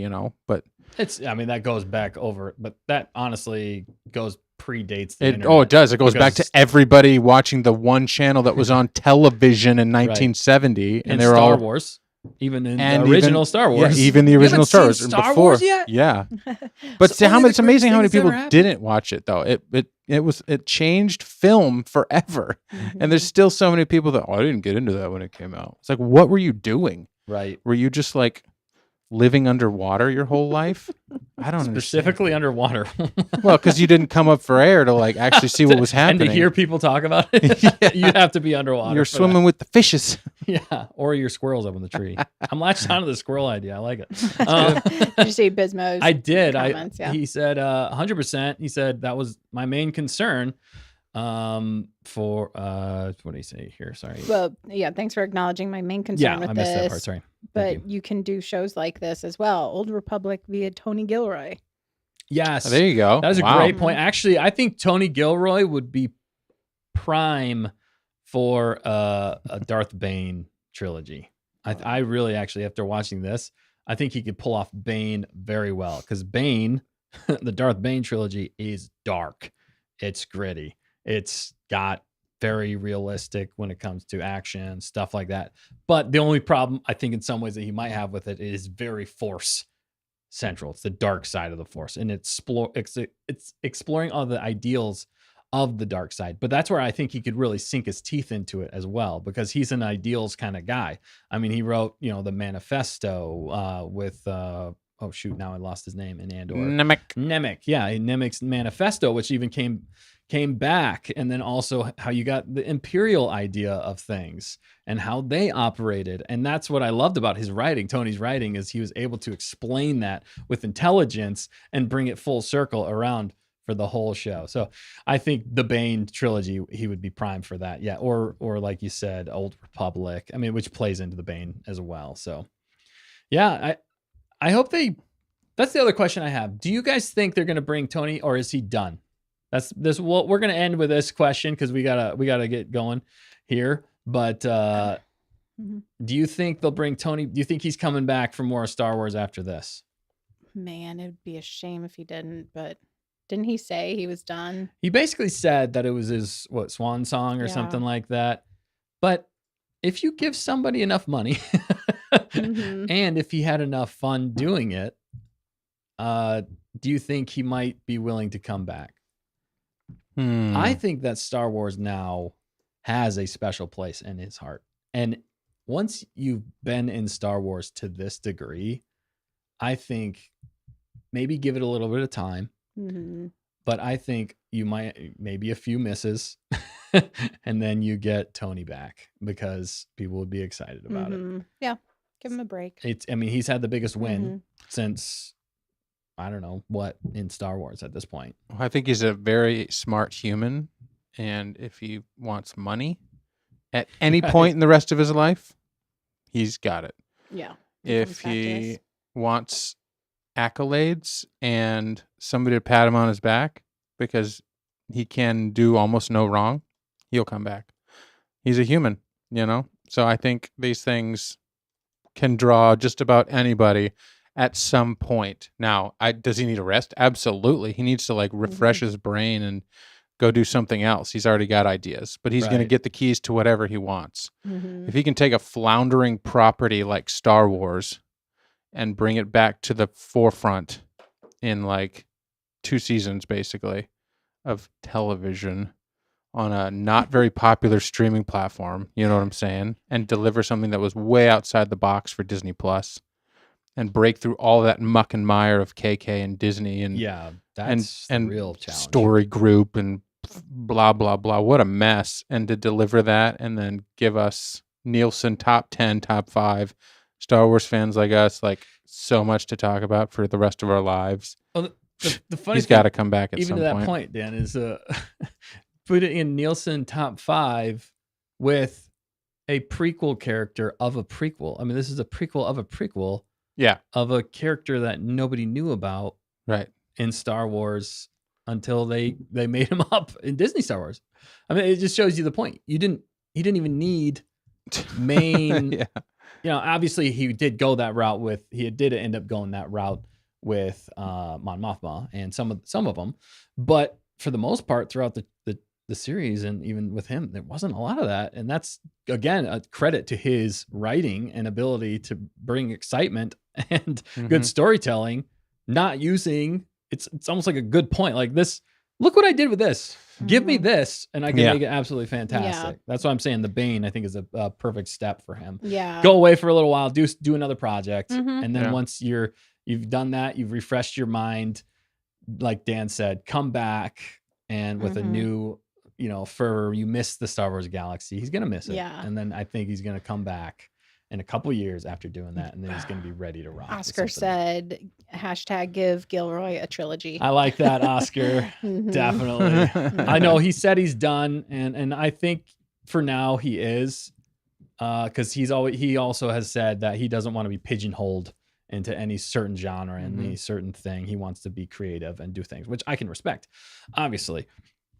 But that goes back over, but that honestly predates the internet. Oh, it does. It goes back to everybody watching the one channel that was on television in 1970, right. And they're Star all Wars. Even in the original Star Wars. Yeah, even the original Star Wars. Star Wars yet? Yeah. But it's amazing how many people didn't watch it though. It changed film forever. And there's still so many people that, I didn't get into that when it came out. It's like, what were you doing? Right. Were you just like living underwater your whole life? I don't specifically underwater. Well, because you didn't come up for air to like actually see what was happening. And to hear people talk about it, you have to be underwater. You're swimming with the fishes. Yeah, or your squirrels up in the tree. I'm latched onto the squirrel idea. I like it. Did you see Bismo's? I did. Comments? He said 100%. He said that was my main concern. For what do you say here? Sorry. Well, yeah. Thanks for acknowledging my main concern with I this. missed that part. Sorry. But you can do shows like this as well. Old Republic via Tony Gilroy. Yes. There you go. That is a great point. Actually, I think Tony Gilroy would be prime for a Darth Bane trilogy. I really actually, after watching this, I think he could pull off Bane very well. Because Bane, the Darth Bane trilogy is dark. It's gritty. It's got very realistic when it comes to action, stuff like that. But the only problem, I think, in some ways that he might have with it is very Force central. It's the dark side of the Force, and it's exploring all the ideals of the dark side. But that's where I think he could really sink his teeth into it as well, because he's an ideals kind of guy. I mean, he wrote, the manifesto with now I lost his name in Andor. Nemec. Yeah, Nemec's manifesto, which even came back, and then also how you got the imperial idea of things and how they operated. And that's what I loved about his writing, Tony's writing, is he was able to explain that with intelligence and bring it full circle around for the whole show. So I think the Bane trilogy, he would be prime for that. Yeah. Or like you said, Old Republic, which plays into the Bane as well. So yeah, I hope that's the other question I have. Do you guys think they're going to bring Tony, or is he done? That's this. Well, we're going to end with this question because we gotta get going here. But do you think they'll bring Tony? Do you think he's coming back for more Star Wars after this? Man, it'd be a shame if he didn't. But didn't he say he was done? He basically said that it was his swan song or something like that. But if you give somebody enough money, and if he had enough fun doing it, do you think he might be willing to come back? I think that Star Wars now has a special place in his heart. And once you've been in Star Wars to this degree, I think maybe give it a little bit of time. But I think you might, maybe a few misses, and then you get Tony back because people would be excited about it. Yeah. Give him a break. He's had the biggest win since, I don't know what, in Star Wars at this point. I think he's a very smart human, and if he wants money at any point in the rest of his life, he's got it. Yeah. If he wants accolades and somebody to pat him on his back because he can do almost no wrong, he'll come back. He's a human, So I think these things can draw just about anybody at some point. Now, does he need a rest? Absolutely. He needs to refresh his brain and go do something else. He's already got ideas, but he's going to get the keys to whatever he wants. If he can take a floundering property like Star Wars and bring it back to the forefront in 2 seasons, basically, of television, on a not very popular streaming platform, you know what I'm saying, and deliver something that was way outside the box for Disney Plus, and break through all that muck and mire of KK and Disney and that's the real challenge. Story Group and blah blah blah. What a mess! And to deliver that and then give us Nielsen top 10, top 5 Star Wars fans like us, like so much to talk about for the rest of our lives. Well, the funny He's got to come back at even some to that point. point, Dan, is put it in Nielsen top 5 with a prequel character of a prequel. I mean, this is a prequel of a prequel. Yeah. Of a character that nobody knew about. Right. In Star Wars until they made him up in Disney Star Wars. I mean, it just shows you the point. He didn't even need main. Yeah. You know, obviously he did go that route he did end up going that route with Mon Mothma and some of them, but for the most part throughout the series and even with him, there wasn't a lot of that. And that's again a credit to his writing and ability to bring excitement and good storytelling, not using it's almost like a good point. Like this, look what I did with this. Give me this, and I can make it absolutely fantastic. Yeah. That's why I'm saying the Bane, I think, is a perfect step for him. Yeah. Go away for a little while, do another project, and then once you've done that, you've refreshed your mind, like Dan said, come back and with a new, fervor. You miss the Star Wars galaxy. He's gonna miss it, and then I think he's gonna come back in a couple years after doing that, and then he's going to be ready to rock. Oscar said, #give Gilroy a trilogy. I like that, Oscar. Definitely. I know he said he's done, and I think for now he is, because he also has said that he doesn't want to be pigeonholed into any certain genre and any certain thing. He wants to be creative and do things, which I can respect, obviously.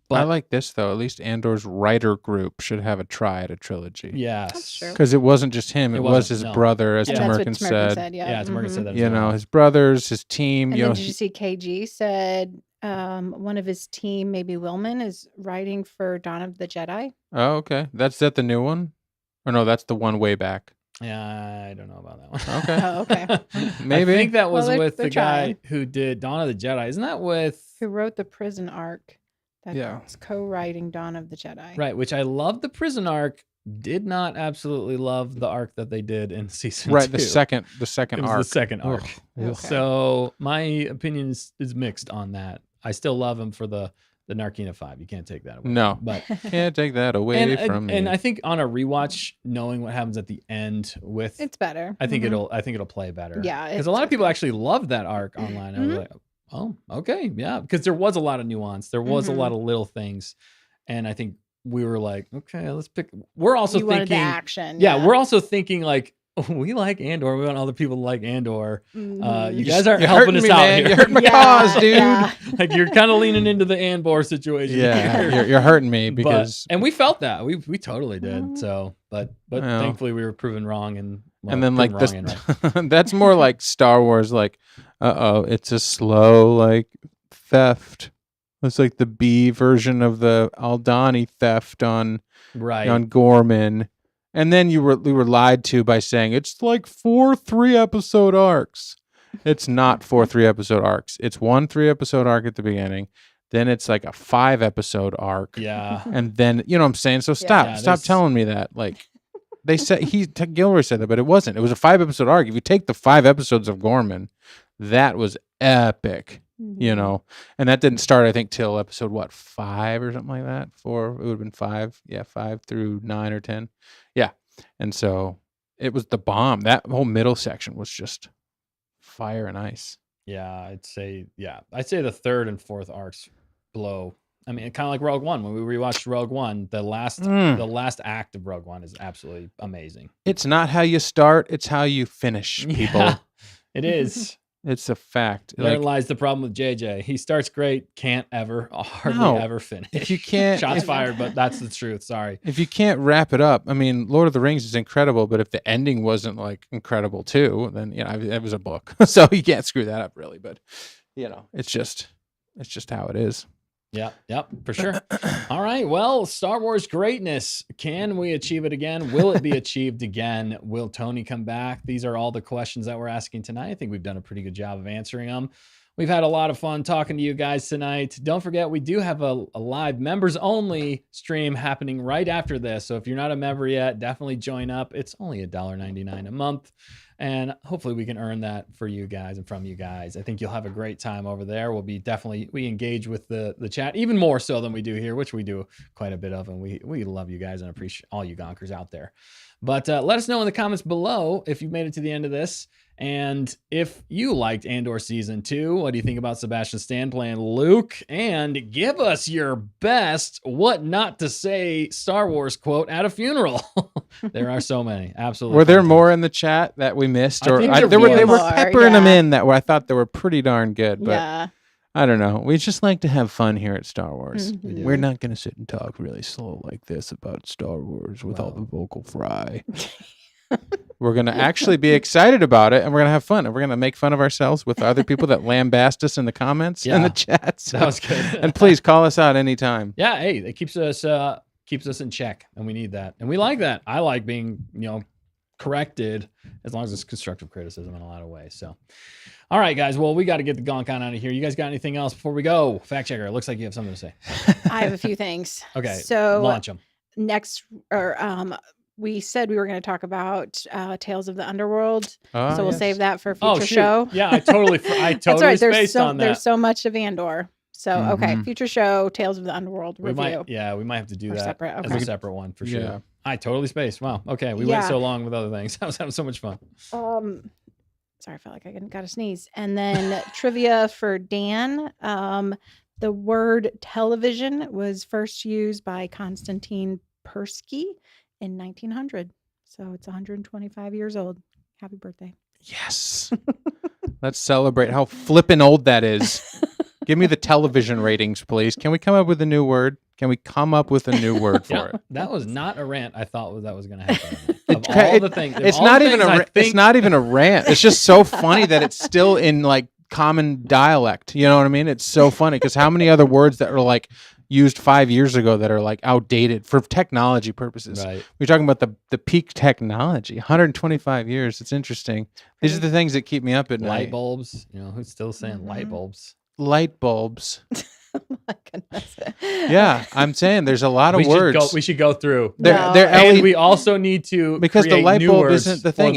But I like this, though. At least Andor's writer group should have a try at a trilogy. Yes. Because it wasn't just him. It was his brother, as Tamerkin said. Yeah, Tamerkin said that as You know, his brothers, his team. And then did you see KG said one of his team, maybe Willman, is writing for Dawn of the Jedi? Oh, okay. That's that the new one? Or no, that's the one way back. Yeah, I don't know about that one. Okay. Oh, okay. Maybe. I think that was with the guy who did Dawn of the Jedi. Isn't that with... Who wrote the prison arc? That's co-writing Dawn of the Jedi. Right, which I love the prison arc. Did not absolutely love the arc that they did in season 2. Right, the second it was arc. The second arc. Okay. So my opinion is mixed on that. I still love him for the Narkina 5. You can't take that away. No, but can't take that away from me. And I think on a rewatch, knowing what happens at the end with it's better. I think it'll play better. Yeah, because a lot of people actually love that arc online. I was like, oh, okay, yeah, because there was a lot of nuance. There was a lot of little things, and I think we were like, okay, let's pick. We're also thinking the action. Yeah, we're also thinking like, we like Andor. We want other people to like Andor. You guys aren't helping us out here. You're hurting my cause, dude. Yeah. Like you're kind of leaning into the Andor situation. Yeah, you're hurting me because, and we felt that we totally did. So, but thankfully we were proven wrong and then like this, that's more like Star Wars. Like, it's a slow like theft. It's like the B version of the Aldani theft on Gorman. And then we were lied to by saying it's like 4 3-episode arcs. It's not 4 3-episode arcs. It's 1 3-episode arc at the beginning. Then it's like a 5-episode arc. Yeah. And then, you know what I'm saying? So stop telling me that. Like they said, Gilroy said that, but it wasn't. It was a 5-episode arc. If you take the 5 episodes of Gorman, that was epic. You know, and that didn't start, I think, till episode 5 or something like that. 4, it would have been 5. Yeah, 5 through 9 or 10. Yeah, and so it was the bomb. That whole middle section was just fire and ice. Yeah, I'd say the 3rd and 4th arcs blow. I mean, kind of like Rogue One. When we rewatched Rogue One, the last act of Rogue One is absolutely amazing. It's not how you start; it's how you finish, people. Yeah, it is. It's a fact. There lies the problem with JJ. He starts great, can't hardly ever finish. If you can't, shots fired, but that's the truth. Sorry. If you can't wrap it up, I mean, Lord of the Rings is incredible, but if the ending wasn't like incredible too, then it was a book, so you can't screw that up really. But it's just how it is. Yep, for sure. All right, well, Star Wars greatness. Can we achieve it again? Will it be achieved again? Will Tony come back? These are all the questions that we're asking tonight. I think we've done a pretty good job of answering them. We've had a lot of fun talking to you guys tonight. Don't forget, we do have a live members-only stream happening right after this. So if you're not a member yet, definitely join up. It's only $1.99 a month. And hopefully we can earn that for you guys and from you guys. I think you'll have a great time over there. We engage with the chat even more so than we do here, which we do quite a bit of. And we love you guys and appreciate all you gonkers out there. But let us know in the comments below if you made it to the end of this. And if you liked Andor Season 2, what do you think about Sebastian Stan playing Luke? And give us your best what not to say Star Wars quote at a funeral. There are so many. Absolutely. Were there more in the chat that we missed? Or they were peppering them in that were, I thought they were pretty darn good. But yeah. I don't know. We just like to have fun here at Star Wars. Mm-hmm. We're not going to sit and talk really slow like this about Star Wars with all the vocal fry. We're going to actually be excited about it, and we're going to have fun. And we're going to make fun of ourselves with other people that lambast us in the comments and the chats. That was good. And please call us out anytime. Yeah, hey, it keeps us in check, and we need that. And we like that. I like being, corrected as long as it's constructive criticism in a lot of ways. So, all right, guys. Well, we got to get the gonk on out of here. You guys got anything else before we go? Fact checker, it looks like you have something to say. I have a few things. Okay, so launch them. We said we were going to talk about Tales of the Underworld, so we'll save that for a future show. Yeah, I totally That's right. There's on that. There's so much of Andor. So, okay, future show, Tales of the Underworld review. We might have to do that separate, as a separate one for sure. I totally spaced. Wow. Okay, we went so long with other things. I was having so much fun. Sorry, I felt like I got to sneeze. And then trivia for Dan. The word television was first used by Konstantin Persky in 1900. So it's 125 years old. Happy birthday. Yes. Let's celebrate how flippin' old that is. Give me the television ratings, please. Can we come up with a new word? Can we come up with a new word for it? That was not a rant I thought that was going to happen. Of all the things. It's not even a rant. It's just so funny that it's still in like common dialect. You know what I mean? It's so funny because how many other words that are like used 5 years ago that are like outdated for technology purposes. Right. We're talking about the peak technology, 125 years. It's interesting. These are the things that keep me up at night. Light bulbs. Who's still saying light bulbs? Light bulbs. Oh my goodness. Yeah, I'm saying there's a lot of words. We should go through. And we also need to because the light bulb isn't the thing.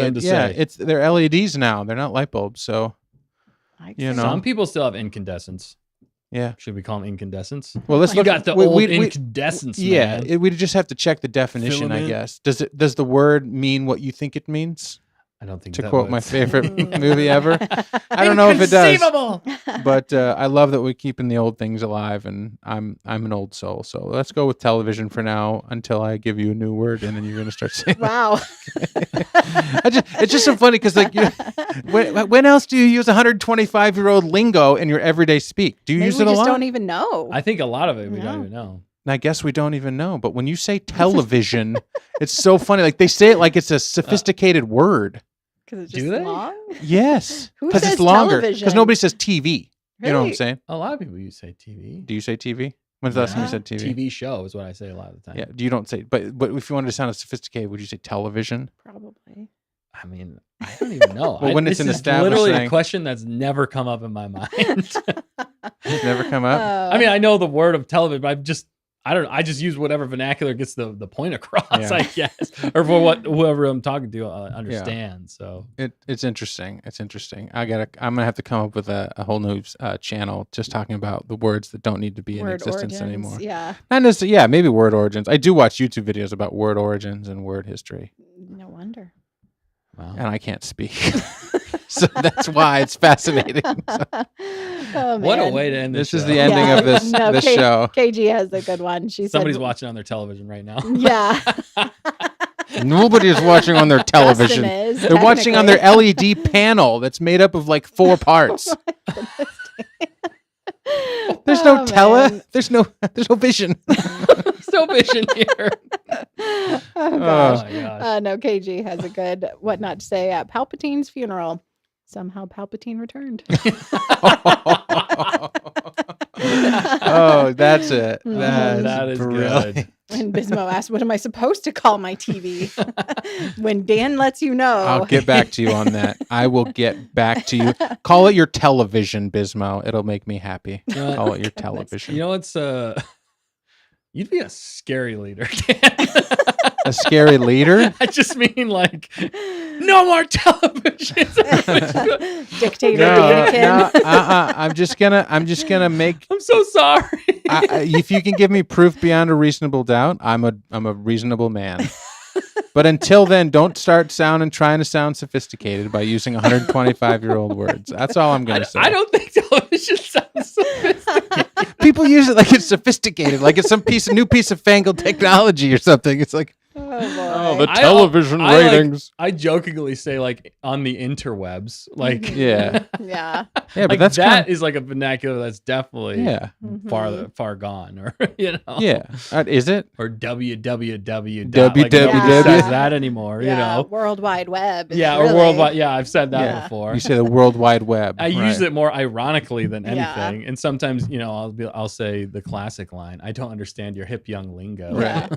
They're LEDs now. They're not light bulbs. So some people still have incandescents. Yeah. Should we call them incandescents? Well, let's look. Got the old incandescents. Yeah, we just have to check the definition, I guess. Does the word mean what you think it means? I don't think to quote my favorite movie ever. I don't know if it does. But I love that we're keeping the old things alive, and I'm an old soul. So let's go with television for now until I give you a new word, and then you're gonna start saying. Wow. It's just so funny because when else do you use 125-year-old lingo in your everyday speak? Do you use it a lot? We just don't even know. I think a lot of it we don't even know. And I guess we don't even know. But when you say television, it's so funny. Like they say it like it's a sophisticated word. Because it's just long? Yes. Who says it's longer. television? Because nobody says TV. Really? You know what I'm saying? A lot of people say TV. Do you say TV? When's the last time you said TV? TV show is what I say a lot of the time. Yeah. You don't say, but if you wanted to sound sophisticated, would you say television? Probably. I mean, I don't even know. Well, when it's an established literally thing. a question that's never come up in my mind. It's never come up? I mean, I know the word of television, but I just use whatever vernacular gets the point across, I guess, or for what whoever I'm talking to understands. So it's interesting. It's interesting. I'm gonna have to come up with a whole new channel just talking about the words that don't need to be in existence anymore. Yeah, not necessarily. Yeah, maybe word origins. I do watch YouTube videos about word origins and word history. No wonder. Wow. And I can't speak. So that's why it's fascinating. Oh, what a way to end this. This is the ending of this show. KG has a good one. Somebody's watching on their television right now. Yeah. Nobody is watching on their television. They're watching on their LED panel that's made up of like 4 parts. There's no There's no vision. There's no vision here. Oh gosh. No, KG has a good what not to say at Palpatine's funeral. Somehow Palpatine returned. Oh, that's it. That is brilliant. good. And Bismo asked, what am I supposed to call my TV? When Dan lets you know. I'll get back to you on that. I will get back to you. Call it your television, Bismo. It'll make me happy. Call it your television. You know what's you'd be a scary leader, Dan. A scary leader? I just mean like no more television. Dictator No, I'm just gonna make. I'm so sorry. If you can give me proof beyond a reasonable doubt, I'm a reasonable man. But until then, don't start trying to sound sophisticated by using 125-year-old words. That's all I'm gonna say. I don't think television sounds sophisticated. People use it like it's sophisticated, like it's some new piece of fangled technology or something. It's like, Oh, the television ratings. I jokingly say like on the interwebs, like Yeah. Yeah. Yeah, but like that's that is like a vernacular that's definitely yeah. far gone, or Yeah. Is it? or www. www. says that anymore, Yeah, World Wide Web. is Yeah, really- or worldwide. Yeah, I've said that Yeah. before. You say the World Wide Web. I use right. it more ironically than Yeah. anything, and sometimes I'll say the classic line. I don't understand your hip young lingo. Yeah.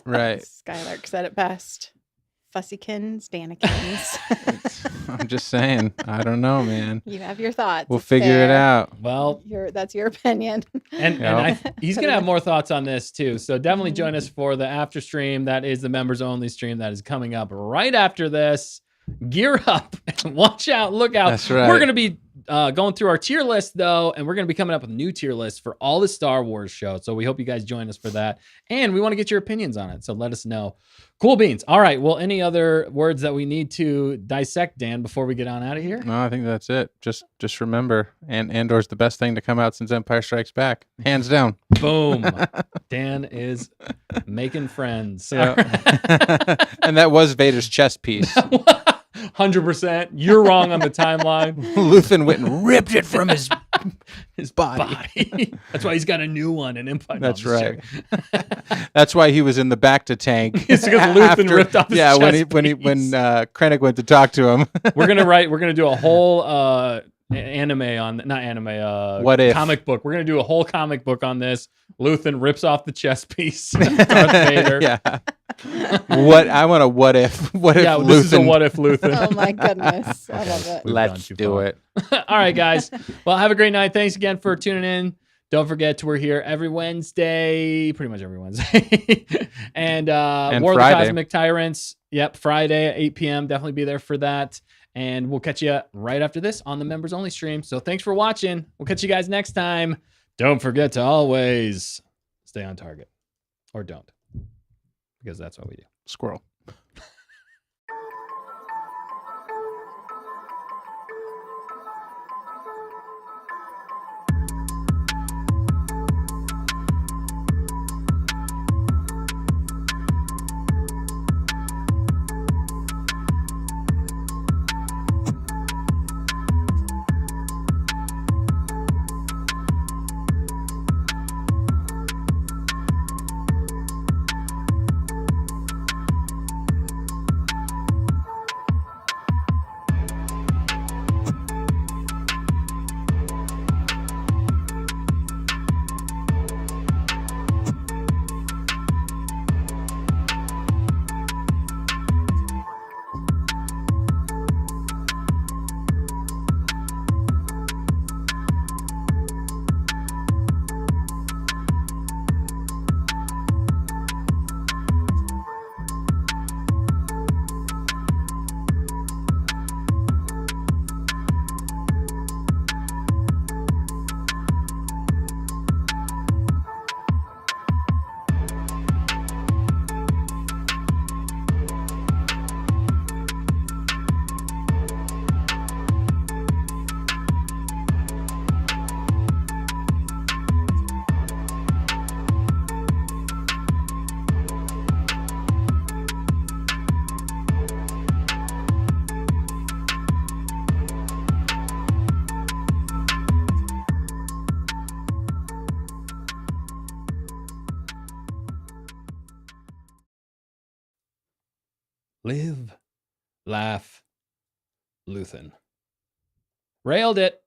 Right. Skylark said it best. Fussykins, Dannikins. I'm just saying. I don't know, man. You have your thoughts. We'll It's figure it fair. out. Well, That's your opinion. and he's gonna have more thoughts on this too. So definitely join us for the after stream. That is the members only stream that is coming up right after this. Gear up and watch out, look out. That's right. We're gonna be going through our tier list though, and we're gonna be coming up with a new tier list for all the Star Wars shows. So we hope you guys join us for that, and we want to get your opinions on it. So let us know. Cool beans. All right. Well, any other words that we need to dissect, Dan, before we get on out of here? No, I think that's it. Just remember, Andor's the best thing to come out since Empire Strikes Back, hands down. Boom. Dan is making friends. Yeah. And that was Vader's chest piece. 100%. You're wrong on the timeline. Luthen went and ripped it from his body. That's why he's got a new one in Empire. That's right. That's why he was in the back to tank. It's because Luthen ripped off his chest when Krennic went to talk to him. We're gonna do a whole comic book. We're gonna do a whole comic book on this. Luthen rips off the chest piece. Darth Vader. Yeah. I want a what if Yeah, this is a what if Luthen. Oh my goodness. I love it. Let's do it. All right, guys. Well, have a great night. Thanks again for tuning in. Don't forget we're here every Wednesday, pretty much every Wednesday. and War of the Friday. Cosmic Tyrants. Yep, Friday at 8 p.m. Definitely be there for that. And we'll catch you right after this on the members only stream. So thanks for watching. We'll catch you guys next time. Don't forget to always stay on target. Or don't. Because that's what we do. Squirrel. Live, laugh, Luthen. Railed it.